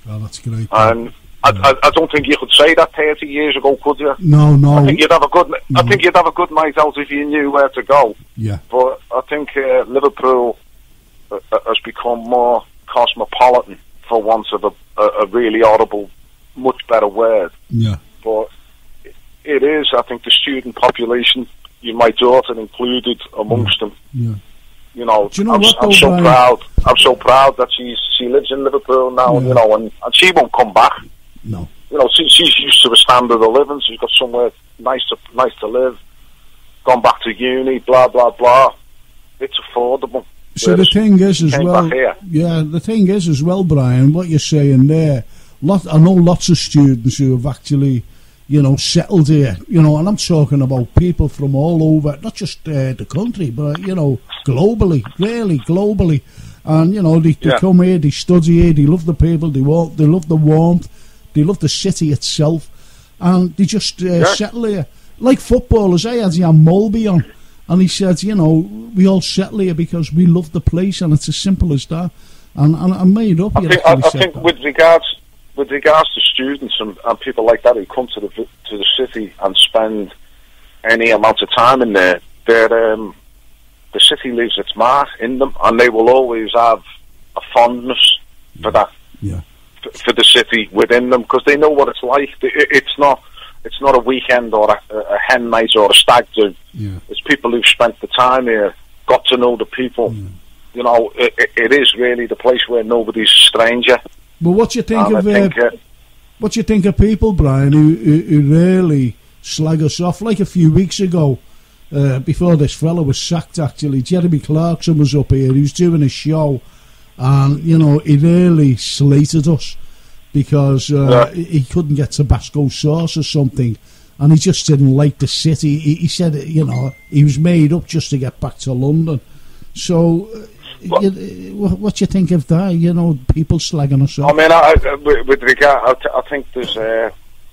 Oh, that's great. And I don't think you could say that 30 years ago, could you? No. I think you'd have a good. I think you'd have a good night out if you knew where to go. Yeah. But I think Liverpool has become more cosmopolitan, for want of a really audible, much better word. Yeah. But it is. I think the student population, my daughter included amongst them. Yeah. You know, Do you know I'm so proud. I'm so proud that she lives in Liverpool now. You know, and she won't come back. No. You know, she's used to a standard of living. She's got somewhere nice to live. Gone back to uni, blah blah blah. It's affordable. So the thing is as well, yeah, the thing is as well, Brian, what you're saying there. I know lots of students who have actually, settled here. And I'm talking about people from all over, not just the country, but globally, really globally. And they come here, they study here, they love the people, they love the warmth. They love the city itself, and they just settle here. Like footballers, I had Molby on, and he said, we all settle here because we love the place, and it's as simple as that. And I made up. I think with regards to students and people like that who come to the city and spend any amount of time in there, the city leaves its mark in them, and they will always have a fondness for that. Yeah. For the city within them, because they know what it's like. It's not a weekend or a hen night or a stag do. Yeah. It's people who've spent the time here, got to know the people. Yeah. It is really the place where nobody's a stranger. But what do you think of people, Brian, who really slag us off? Like a few weeks ago, before this fella was sacked, actually, Jeremy Clarkson was up here. He was doing a show. And, he really slated us because he couldn't get Tabasco sauce or something. And he just didn't like the city. He said, he was made up just to get back to London. So, what do you think of that? People slagging us off. I mean, with regard, I think there's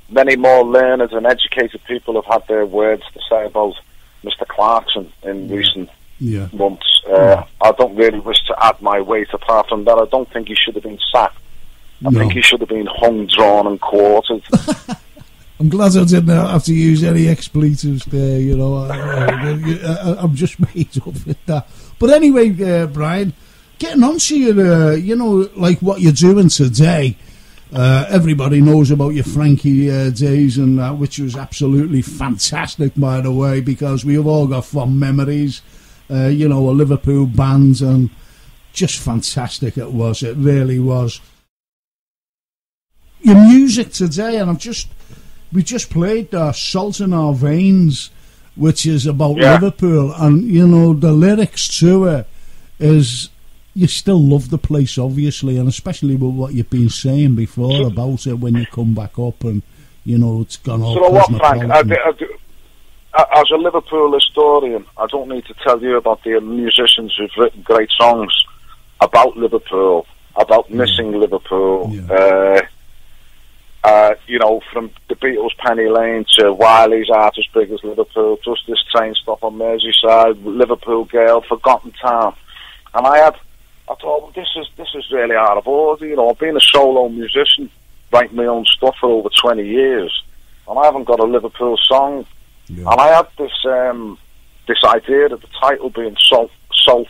many more learned and educated people have had their words to say about Mr. Clarkson in recent months. I don't really wish to add my weight apart from that. I don't think he should have been sacked. I think he should have been hung, drawn and quartered. I'm glad I didn't have to use any expletives there, I'm just made up with that. But anyway, Brian, getting on to your, like what you're doing today, everybody knows about your Frankie days and that, which was absolutely fantastic, by the way, because we've all got fond memories. A Liverpool band, and just fantastic it was. It really was. Your music today, and we just played Salt in Our Veins, which is about Liverpool, and the lyrics to it is, you still love the place, obviously, and especially with what you've been saying before about it when you come back up, and it's gone all. So what, Frank? As a Liverpool historian, I don't need to tell you about the musicians who've written great songs about Liverpool, about missing Liverpool. From the Beatles' Penny Lane to Wiley's Art as Big as Liverpool, just this train stop on Merseyside, Liverpool Girl, Forgotten Town. And I thought, well, this is really out of order. I've been a solo musician, writing my own stuff for over 20 years, and I haven't got a Liverpool song. Yeah. And I had this idea of the title being salt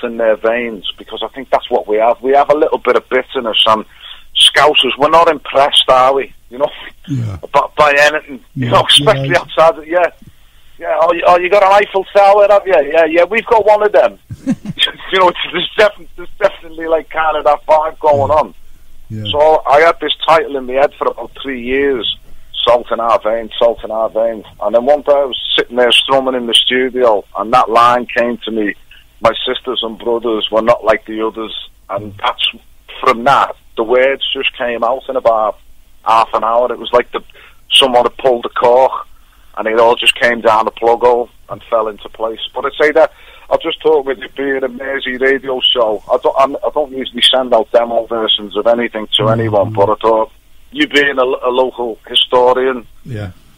in their veins, because I think that's what we have. We have a little bit of bitterness, and Scousers, we're not impressed, are we? By anything, especially outside. Oh, you got an Eiffel Tower, have you? Yeah, we've got one of them. There's definitely like kind of that vibe going on. Yeah. So I had this title in my head for about 3 years. salt in our veins, salt in our veins. And then one day I was sitting there strumming in the studio, and that line came to me, my sisters and brothers were not like the others. And that's, from that, the words just came out in about half an hour. It was like someone had pulled the cork, and it all just came down the plug hole and fell into place. But I'd say that, I'll just talk with you being a Mersey Radio show. I don't usually send out demo versions of anything to anyone, but I thought, you being a local historian,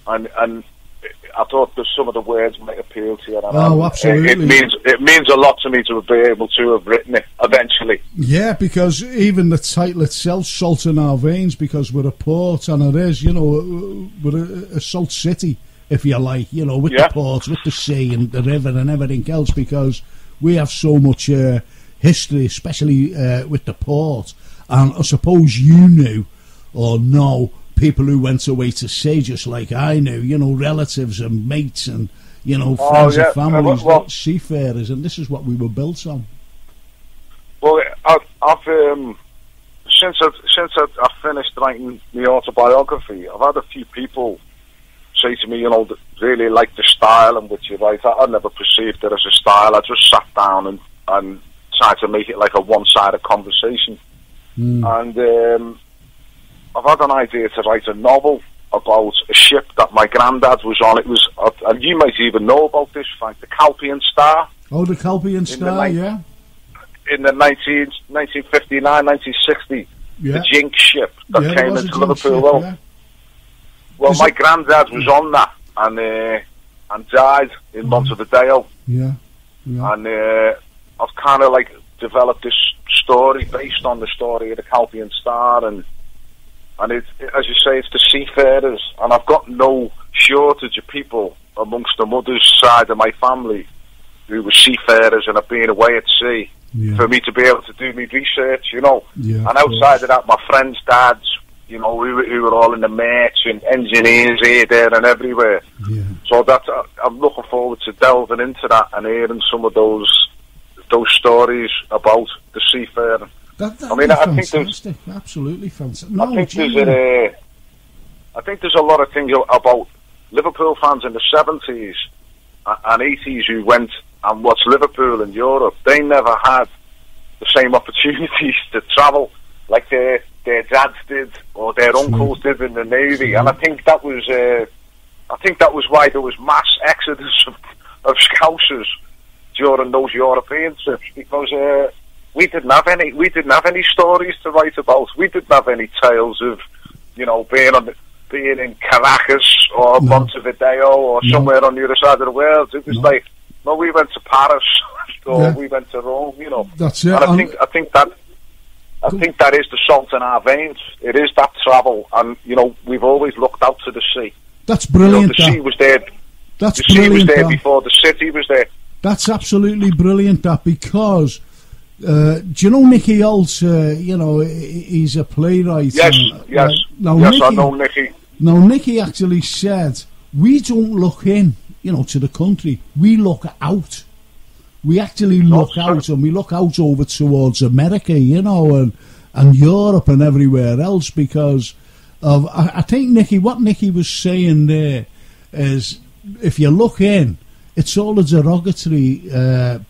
and I thought that some of the words might appeal to you. Oh, absolutely. It means a lot to me to be able to have written it eventually. Yeah, because even the title itself, Salt in Our Veins, because we're a port, and it is, you know, we're a salt city, if you like, you know, with the port, with the sea and the river and everything else, because we have so much history, especially with the port. And I suppose you knew, or know, people who went away to sea, just like I knew, you know, relatives and mates and, you know, friends and families, seafarers, and this is what we were built on. Well, I've since I finished writing my autobiography, I've had a few people say to me, you know, that really like the style in which you write. I never perceived it as a style. I just sat down and tried to make it like a one-sided conversation. And I've had an idea to write a novel about a ship that my granddad was on. It was, and you might even know about this, Frank, the Calpian Star. Oh, the Calpian Star, yeah. In the 1959, 1960, the Jinx ship that came into Liverpool. Well, my granddad was on that and died in Montevideo. And I've kind of like developed this story based on the story of the Calpian Star, and it, as you say, it's the seafarers, and I've got no shortage of people amongst the mother's side of my family who were seafarers and have been away at sea for me to be able to do my research, you know. And outside of that, my friends' dads, you know, who were all in the merch and engineers here, there and everywhere. So that's, I'm looking forward to delving into that and hearing some of those stories about the seafaring. I mean, I think there's absolutely fantastic. No, I think there's a lot of things about Liverpool fans in the 70s and 80s who went and watched Liverpool in Europe. They never had the same opportunities to travel like their dads did or their uncles did in the Navy, and I think that was why there was mass exodus of Scousers during those European trips, because we didn't have any stories to write about. We didn't have any tales of, you know, being in Caracas or Montevideo or somewhere on the other side of the world. It was like, no, we went to Paris or we went to Rome, you know. That's it. And I think that is the salt in our veins. It is that travel, and you know, we've always looked out to the sea. That's brilliant. You know, the sea was there. The sea was there before the city was there. That's absolutely brilliant, that, because do you know Nicky Holt? You know, he's a playwright. Yes, yes, Nicky, I know Nicky. Now, Nicky actually said, we don't look in, you know, to the country. We look out. We actually look out, and we look out over towards America, you know, and Europe and everywhere else, because of, I think what Nicky was saying there is, if you look in, it's all the derogatory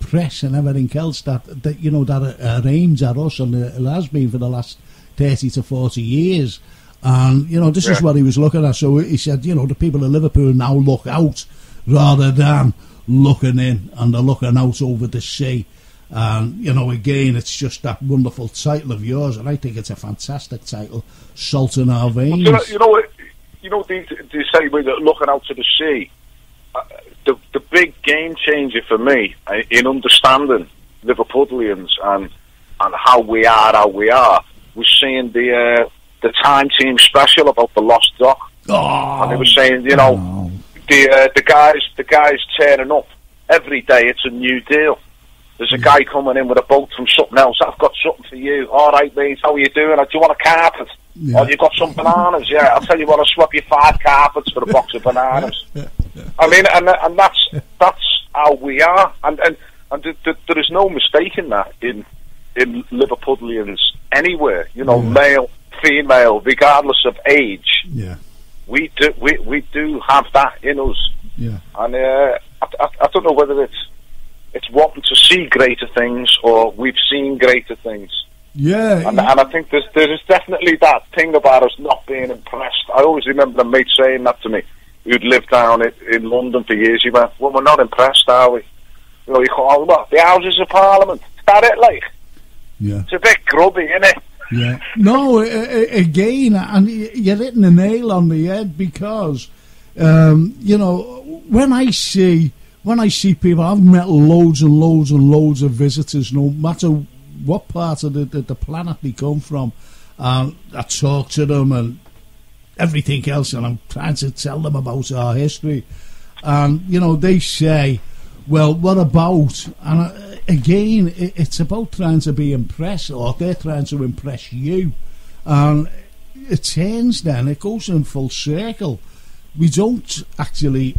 press and everything else that you know, that are aimed at us, and it has been for the last 30 to 40 years. And, you know, this is what he was looking at. So he said, you know, the people of Liverpool now look out rather than looking in, and they're looking out over the sea. And, you know, again, it's just that wonderful title of yours, and I think it's a fantastic title, Salt in Our Veins. Well, you know, they say we're looking out to the sea. The big game changer for me in understanding Liverpudlians and how we are was seeing the Time Team special about the Lost Dock. And they were saying, you know, the guys turning up every day. It's a new deal. There's a guy coming in with a boat from something else. I've got something for you. All right, mate, how are you doing? Do you want a carpet? Oh, you got some bananas? Yeah, I'll tell you what, I'll swap you 5 carpets for a box of bananas. I mean, and that's how we are, and there is no mistaking that in Liverpudlians anywhere. You know, male, female, regardless of age. we do have that in us. Yeah. And I don't know whether it's wanting to see greater things or we've seen greater things. Yeah. And I think there's definitely that thing about us not being impressed. I always remember a mate saying that to me, who'd lived down in London for years. He went, well, we're not impressed, are we? You know, you call what? The Houses of Parliament. Is that it, like? Yeah. It's a bit grubby, isn't it? Yeah. No, again, and you're hitting the nail on the head because, you know, when I see people, I've met loads and loads and loads of visitors, no matter what part of the planet they come from, and I talk to them and everything else, and I'm trying to tell them about our history, and, you know, they say, well, what about? And again, it's about trying to be impressed, or they're trying to impress you. And it turns then, it goes in full circle. They don't actually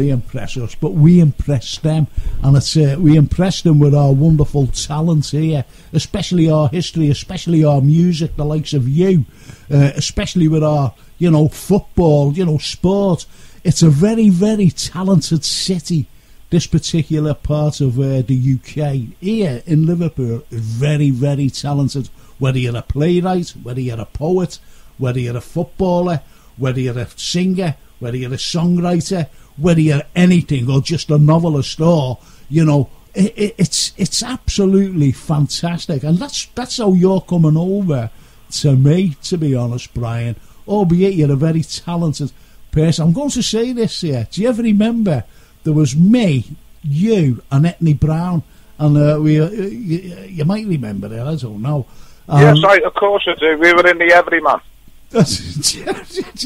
impress us, but we impress them. And it's we impress them with our wonderful talent here, especially our history, especially our music, the likes of you, especially with our, you know, football, you know, sport. It's a very, very talented city, this particular part of the UK. Here in Liverpool is very, very talented. Whether you're a playwright, whether you're a poet, whether you're a footballer, whether you're a singer, whether you're a songwriter, whether you're anything, or just a novelist, or, you know, it's absolutely fantastic. And that's how you're coming over to me, to be honest, Brian, albeit you're a very talented person. I'm going to say this here. Do you ever remember there was me, you, and Etney Brown, and you might remember it, I don't know. Yes, of course I do. We were in the Everyman. Do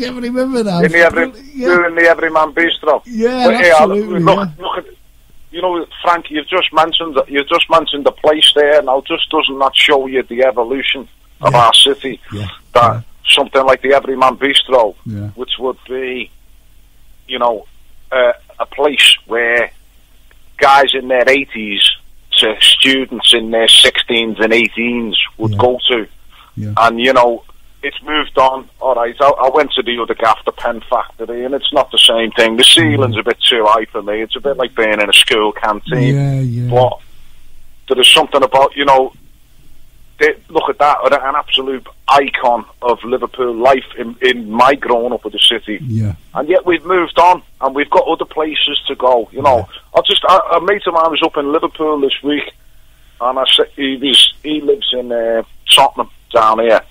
you ever remember that? We were in the Everyman Bistro. Yeah, absolutely. Look at, you know, Frank, you've just mentioned the place there. Now, just doesn't that show you the evolution of our city? Yeah. That something like the Everyman Bistro, which would be, you know, a place where guys in their 80s to students in their 16s and 18s would go to. Yeah. And, you know, it's moved on. All right, I went to the other gaff, the Pen Factory, and it's not the same thing. The ceiling's a bit too high for me. It's a bit like being in a school canteen. But there is something about, you know, look at that, an absolute icon of Liverpool life in my growing up with the city. Yeah. And yet we've moved on, and we've got other places to go. You know, a mate of mine was up in Liverpool this week, and I said he lives in Tottenham down here.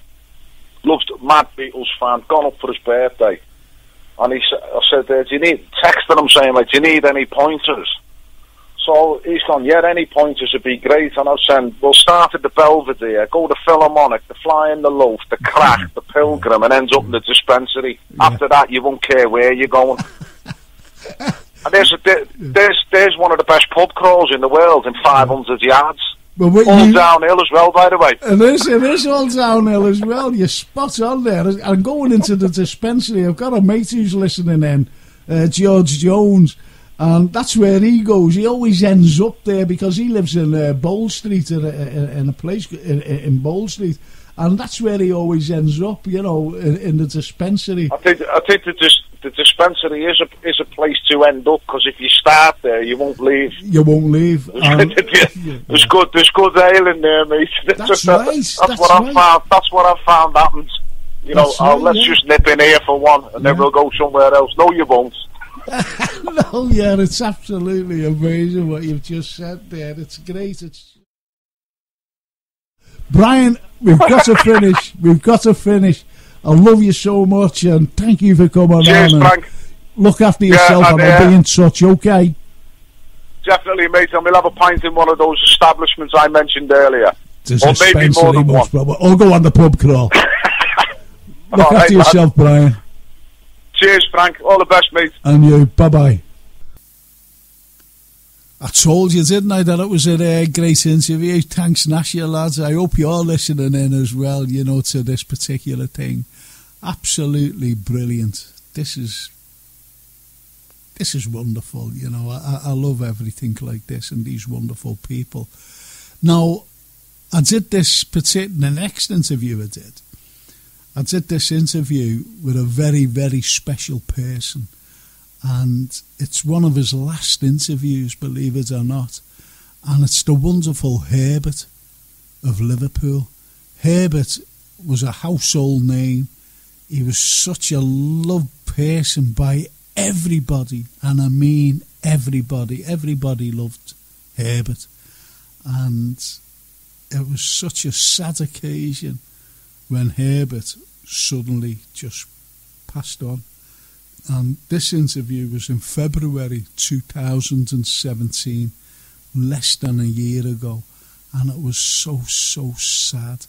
Loves mad Beatles fan, gone up for his birthday, and I said, do you need, texting him saying, like, do you need any pointers? So he's gone, yeah, any pointers would be great. And I've said, we'll start at the Belvedere, go to Philharmonic, the Flying the Loaf, the Crack, the Pilgrim, and ends up in the dispensary. After that, you won't care where you're going. And there's one of the best pub crawls in the world in 500 yards. All downhill as well, by the way. It is all downhill as well. You're spot on there. I'm going into the dispensary. I've got a mate who's listening in, George Jones, and that's where he goes. He always ends up there because he lives in Bold Street, in a place in Bold Street, and that's where he always ends up, you know, in the dispensary. I think the dispensary is a place to end up, because if you start there, you won't leave. You won't leave. There's good ale in there, mate. That's right. That's what I've found happens. You know, let's just nip in here for one, and then we'll go somewhere else. No, you won't. No, yeah, it's absolutely amazing what you've just said there. It's great. Brian, we've got to finish. We've got to finish. I love you so much, and thank you for coming on. Cheers, Frank. Look after yourself, and I'll be in touch, okay? Definitely, mate, and we'll have a pint in one of those establishments I mentioned earlier. Or maybe more than one. Or go on the pub crawl. Look after yourself, Brian. Cheers, Frank. All the best, mate. And you. Bye-bye. I told you, didn't I, that it was a great interview. Thanks, Nash, you lads. I hope you're listening in as well, you know, to this particular thing. Absolutely brilliant. This is wonderful, you know. I love everything like this and these wonderful people. Now, I did the next interview I did, I did this interview with a very, very special person, and it's one of his last interviews, believe it or not, and it's the wonderful Herbert of Liverpool. Herbert was a household name. He was such a loved person by everybody, and I mean everybody. Everybody loved Herbert, and it was such a sad occasion when Herbert suddenly just passed on. And this interview was in February 2017, less than a year ago, and it was so sad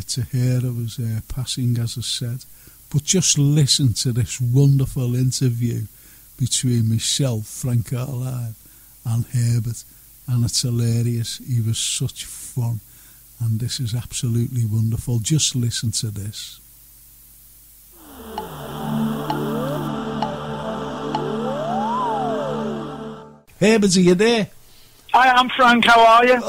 to hear of his passing, as I said. But just listen to this wonderful interview between myself, Frank Carlyle, and Herbert, and it's hilarious. He was such fun, and this is absolutely wonderful. Just listen to this. Herbert, are you there? Hi, I'm Frank. How are you?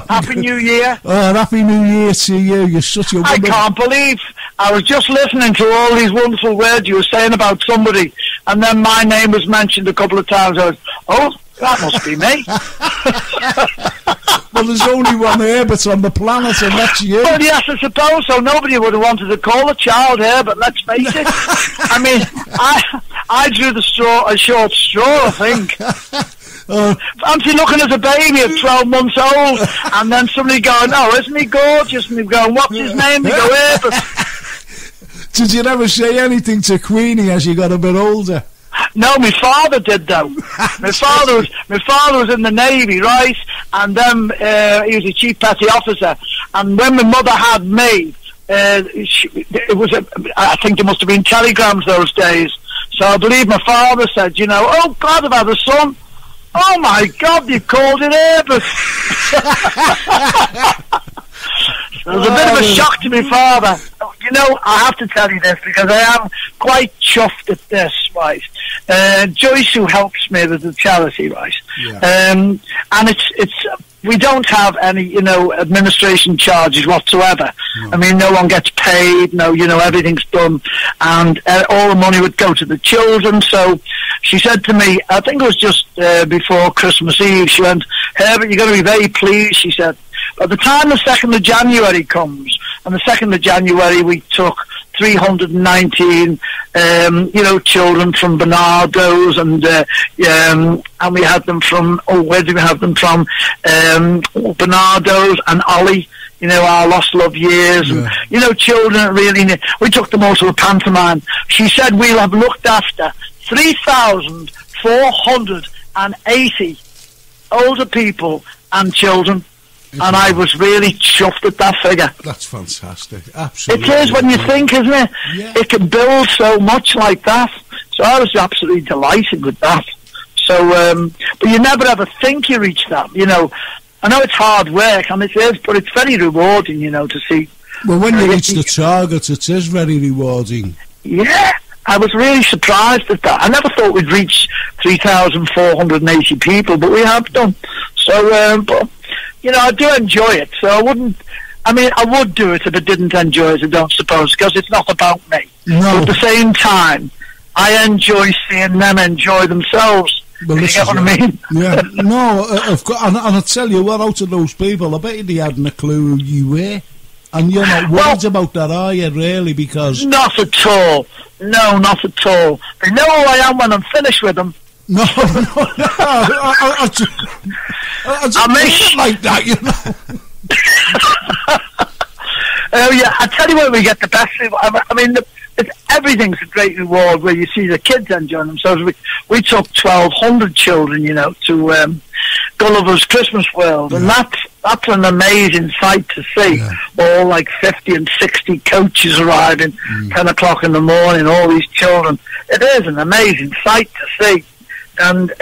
Happy New Year. Oh, Happy New Year to you. You're such a woman. I can't believe I was just listening to all these wonderful words you were saying about somebody, and then my name was mentioned a couple of times. I was, oh, that must be me. Well, there's only one Herbert on the planet, and that's you. Well, yes, I suppose so. Nobody would have wanted to call a child Herbert, let's face it. I mean, I drew a short straw, I think. Fancy looking at a baby at 12 months old, and then somebody going, oh, isn't he gorgeous? And you go, what's his name? You go, Herbert. Did you never say anything to Queenie as you got a bit older? No, my father did though. My father was in the Navy, right? And then he was a chief petty officer. And when my mother had me, I think there must have been telegrams those days. So I believe my father said, you know, oh God, I've had a son. Oh my God, you called it Herbert. It was a bit of a shock to my father. You know, I have to tell you this because I am quite chuffed at this, right? Joyce, who helps me with the charity, right? Yeah. And it's we don't have any, you know, administration charges whatsoever. No. I mean, no one gets paid. No, you know, everything's done, and all the money would go to the children. So she said to me, I think it was just before Christmas Eve, she went, Herbert, you're going to be very pleased, she said. By the time the 2nd of January comes, and the 2nd of January we took 319, you know, children from Bernardo's, and we had them from, where did we have them from? Bernardo's and Ollie, you know, our lost love years, and, you know, children that really, we took them all to a pantomime. She said we'll have looked after 3,480 older people and children. And I was really chuffed at that figure. That's fantastic. Absolutely. It is when you think, isn't it? Yeah. It can build so much like that. So I was absolutely delighted with that. So, but you never ever think you reach that, you know. I know it's hard work, and it is, but it's very rewarding, you know, to see. Well, when you reach the target, it is very rewarding. Yeah. I was really surprised at that. I never thought we'd reach 3,480 people, but we have done. So, but, you know, I do enjoy it. So I would do it if I didn't enjoy it, I don't suppose, because it's not about me. No. But at the same time, I enjoy seeing them enjoy themselves. Well, you get what I mean? Yeah. No, I've got, and I'll tell you what, out of those people, I bet you they hadn't a clue who you were. And you're not worried about that, are you, really? Because... Not at all. No, not at all. They know who I am when I'm finished with them. No. I just like that, you know. Oh, yeah, I tell you where we get the best. I mean, everything's a great reward where you see the kids enjoying themselves. We took 1,200 children, you know, to Gulliver's Christmas World, and that's an amazing sight to see. Yeah. All like 50 and 60 coaches arriving, 10 o'clock in the morning, all these children. It is an amazing sight to see. And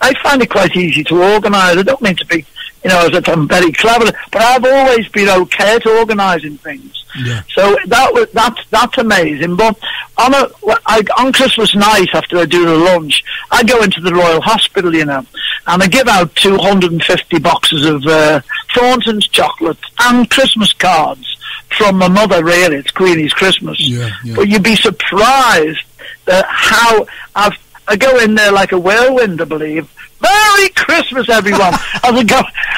I find it quite easy to organise. I don't mean to be, you know, as if I'm very clever, but I've always been okay at organising things. Yeah. So that's amazing. But on Christmas night, after I do the lunch, I go into the Royal Hospital, you know, and I give out 250 boxes of Thornton's chocolates and Christmas cards from my mother, really. It's Queenie's Christmas. Yeah. But you'd be surprised at how I go in there like a whirlwind, I believe. Merry Christmas, everyone! as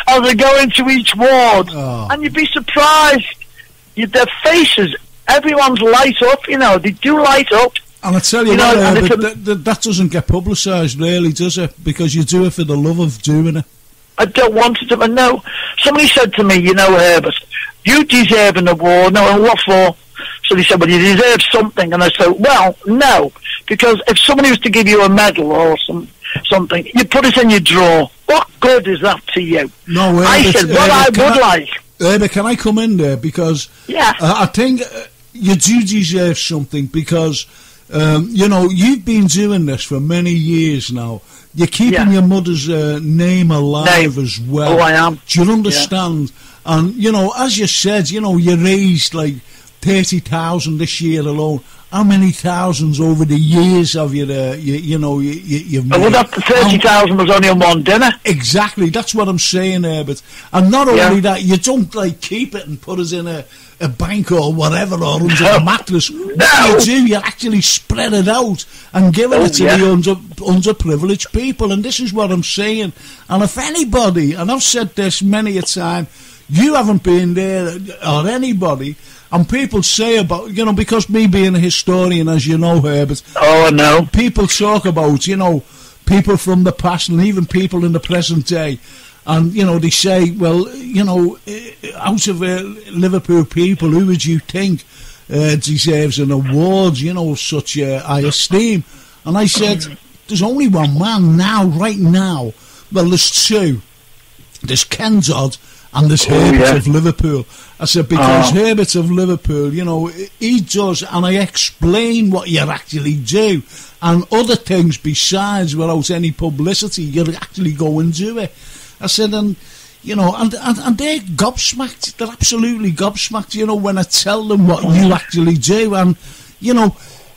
I go into each ward, and you'd be surprised. Their faces, everyone's light up. They do light up. And I tell you what, that doesn't get publicised, really, does it? Because you do it for the love of doing it. I don't want it to, but no. Somebody said to me, Herbert, you deserve an award. No, and what for? So they said, well, you deserve something. And I said, well, no, because if somebody was to give you a medal or something, you put it in your drawer. What good is that to you? No, Herbert, I said, I would like. Herbert, can I come in there? Because I think you do deserve something because, you've been doing this for many years now. You're keeping your mother's name alive as well. Oh, I am. Do you understand? Yeah. And, as you said, you raised like 30,000 this year alone. How many thousands over the years have you you've made? Well, that 30,000 was only on one dinner. Exactly, that's what I'm saying, Herbert. And not only that, you don't keep it and put it in a bank or whatever or under a mattress. What you actually spread it out and give it to the underprivileged people. And this is what I'm saying. And if anybody, and I've said this many a time, you haven't been there or anybody. And people say about, because me being a historian, as you know, Herbert. Oh, I know. People talk about, people from the past and even people in the present day. And, they say, well, out of Liverpool people, who would you think deserves an award, such high esteem? And I said, there's only one man right now. Well, there's two. There's Ken Dodd and there's Herbert of Liverpool. I said, because Herbert of Liverpool, he does, and I explain what you actually do, and other things besides, without any publicity, you actually go and do it. I said, and they're gobsmacked. They're absolutely gobsmacked, when I tell them what you actually do, and,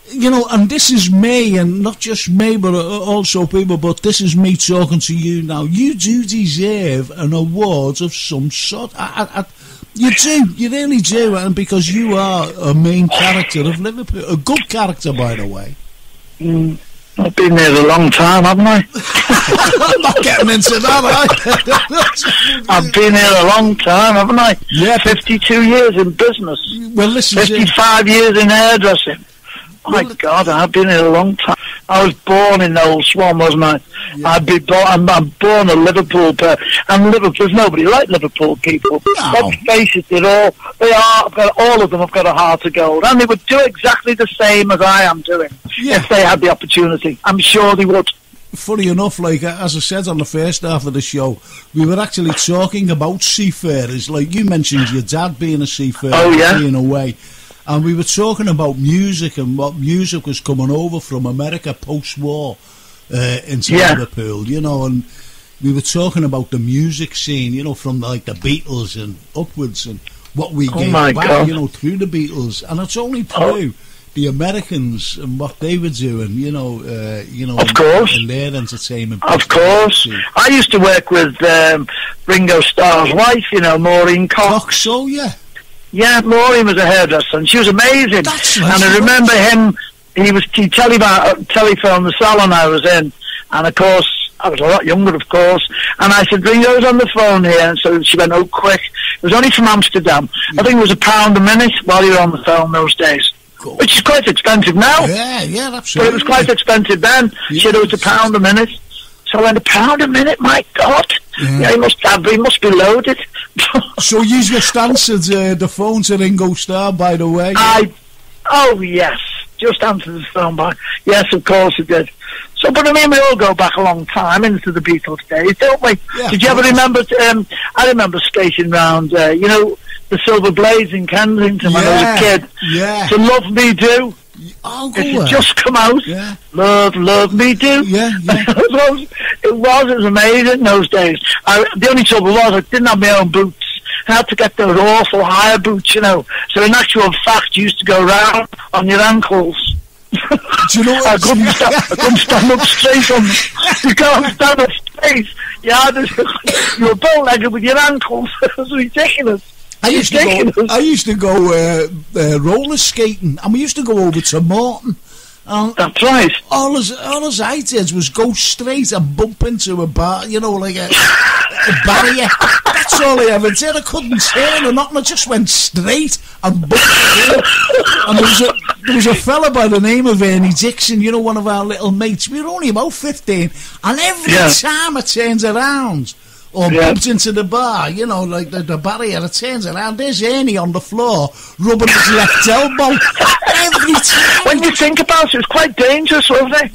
and this is me, and not just me, but also people, but this is me talking to you now. You do deserve an award of some sort. You do, you really do, and because you are a main character of Liverpool, a good character, by the way. I've been there a long time, haven't I? I'm not getting into that, I've been here a long time, haven't I? Yeah. 52 years in business. Well, listen, 55 years in hairdressing. My God, I've been here a long time. I was born in Old Swan, wasn't I? Yeah. I'm born a Liverpool, and there's nobody like Liverpool people. No. Let's face it, all of them have got a heart of gold, and they would do exactly the same as I am doing if they had the opportunity. I'm sure they would. Funny enough, as I said on the first half of the show, we were actually talking about seafarers. Like you mentioned, your dad being a seafarer, being away. And we were talking about music and what music was coming over from America post-war into Liverpool, and we were talking about the music scene, from the Beatles and upwards and what we gave back, through the Beatles. And it's only through the Americans and what they were doing, of course, in their entertainment. Of course. I used to work with Ringo Starr's wife, Maureen Cox. Oh, yeah. Yeah, Maureen was a hairdresser, and she was amazing. That's and I remember him. He telephoned the salon I was in, and of course I was a lot younger, of course. And I said, "Ringo's on the phone here," and so she went, "Oh, quick!" It was only from Amsterdam. I think it was £1 a minute while you were on the phone those days, which is quite expensive now. Yeah, absolutely. But it was quite expensive then. She said it was £1 a minute. So I went, £1 a minute, my God. Yeah, he must be loaded. So you just answered the phone to Ringo Starr, by the way. Oh, yes. Just answered the phone back. Yes, of course it did. So, but I mean, we all go back a long time into the Beatles days, don't we? Yeah, did you ever remember, I remember skating round, the Silver Blades in Kensington when I was a kid. Yeah. To Love Me Do. Oh, it just come out. Yeah. Love me do. Yeah. It was amazing in those days. The only trouble was I didn't have my own boots. I had to get those awful higher boots, So in actual fact, you used to go round on your ankles. Do you know what I couldn't stand up straight on them. You can't stand up straight. You were bow-legged with your ankles. It was ridiculous. I used to go roller skating, and we used to go over to Morton. That's right. All as I did was go straight and bump into a bar, like a barrier. That's all I ever did. I couldn't turn or nothing. I just went straight and bumped through. And there was a fella by the name of Ernie Dixon, one of our little mates. We were only about 15, and every time I turned around or bumped into the bar, like the barrier, it turns around, there's Ernie on the floor rubbing his left elbow. Every time. When you think about it, it's quite dangerous, wasn't it?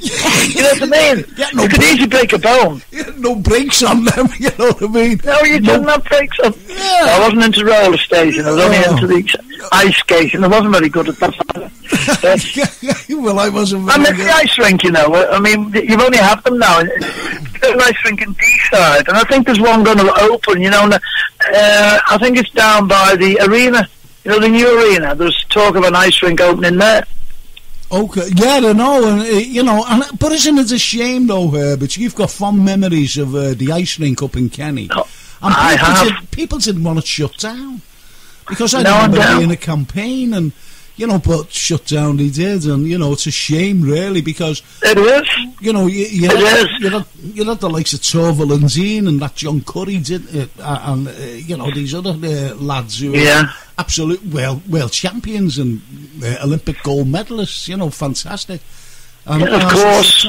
You know what I mean? You could easily break a bone. No brakes on them, you know what I mean? No, you didn't have brakes on. Yeah. I wasn't into roller skating, I was only into the ice skating. I wasn't very good at that. Well, I wasn't very good. The ice rink, I mean, you've only had them now. There's an ice rink in D-side, and I think there's one going to open, I think it's down by the arena. The new arena. There's talk of an ice rink opening there. Okay, yeah, I know, and but isn't it a shame though, Herbert? You've got fond memories of the ice rink up in Kenny, and people didn't want it shut down because I remember being a campaign and. But shut down they did, and it's a shame really because it is. You had the likes of Torval and Zine and that John Curry did, and these other lads who were absolute world champions and Olympic gold medalists. Fantastic. And, of course.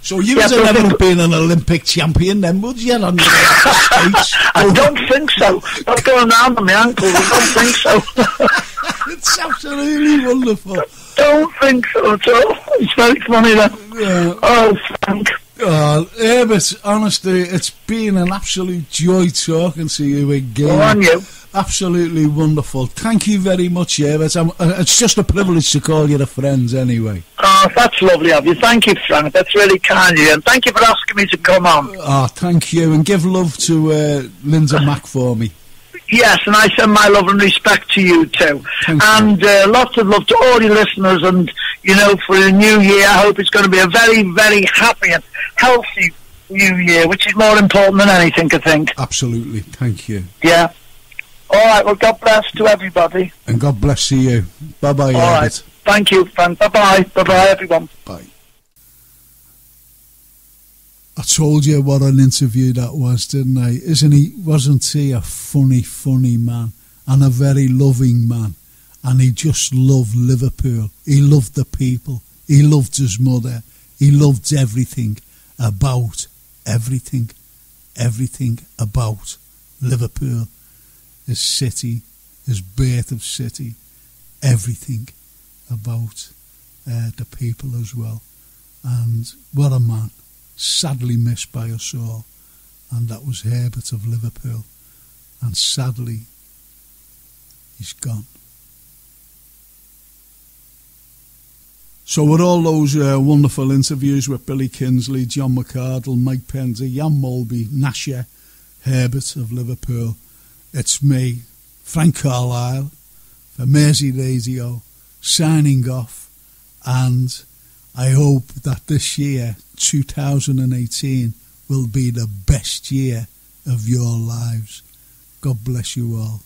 So you would have never been an Olympic champion then, would you? I don't think so. Not going round on my ankles, I don't think so. It's absolutely wonderful. Don't think so at all. It's very funny that. Yeah. Oh, Frank. Herbert, honestly, it's been an absolute joy talking to you again. Go on, you. Absolutely wonderful. Thank you very much, Herbert. It's just a privilege to call you a friend anyway. Oh, that's lovely of you. Thank you, Frank. That's really kind of you. And thank you for asking me to come on. Oh, thank you. And give love to Linda Mack for me. Yes, and I send my love and respect to you too. And lots of love to all your listeners. And, for the new year, I hope it's going to be a very, very happy and healthy new year, which is more important than anything, I think. Absolutely. Thank you. Yeah. All right, well, God bless to everybody. And God bless to you. Bye-bye, All right. Thank you, Frank. Bye-bye. Bye-bye, everyone. Bye. I told you what an interview that was, didn't I? Wasn't he a funny, funny man and a very loving man? And he just loved Liverpool. He loved the people. He loved his mother. He loved everything about Liverpool. His city, his birth of city, everything about the people as well. And what a man, sadly missed by us all. And that was Herbert of Liverpool. And sadly, he's gone. So with all those wonderful interviews with Billy Kinsley, John McArdle, Mike Pender, Jan Molby, Nash, Herbert of Liverpool, it's me, Frank Carlyle, for Mersey Radio, signing off, and I hope that this year, 2018, will be the best year of your lives. God bless you all.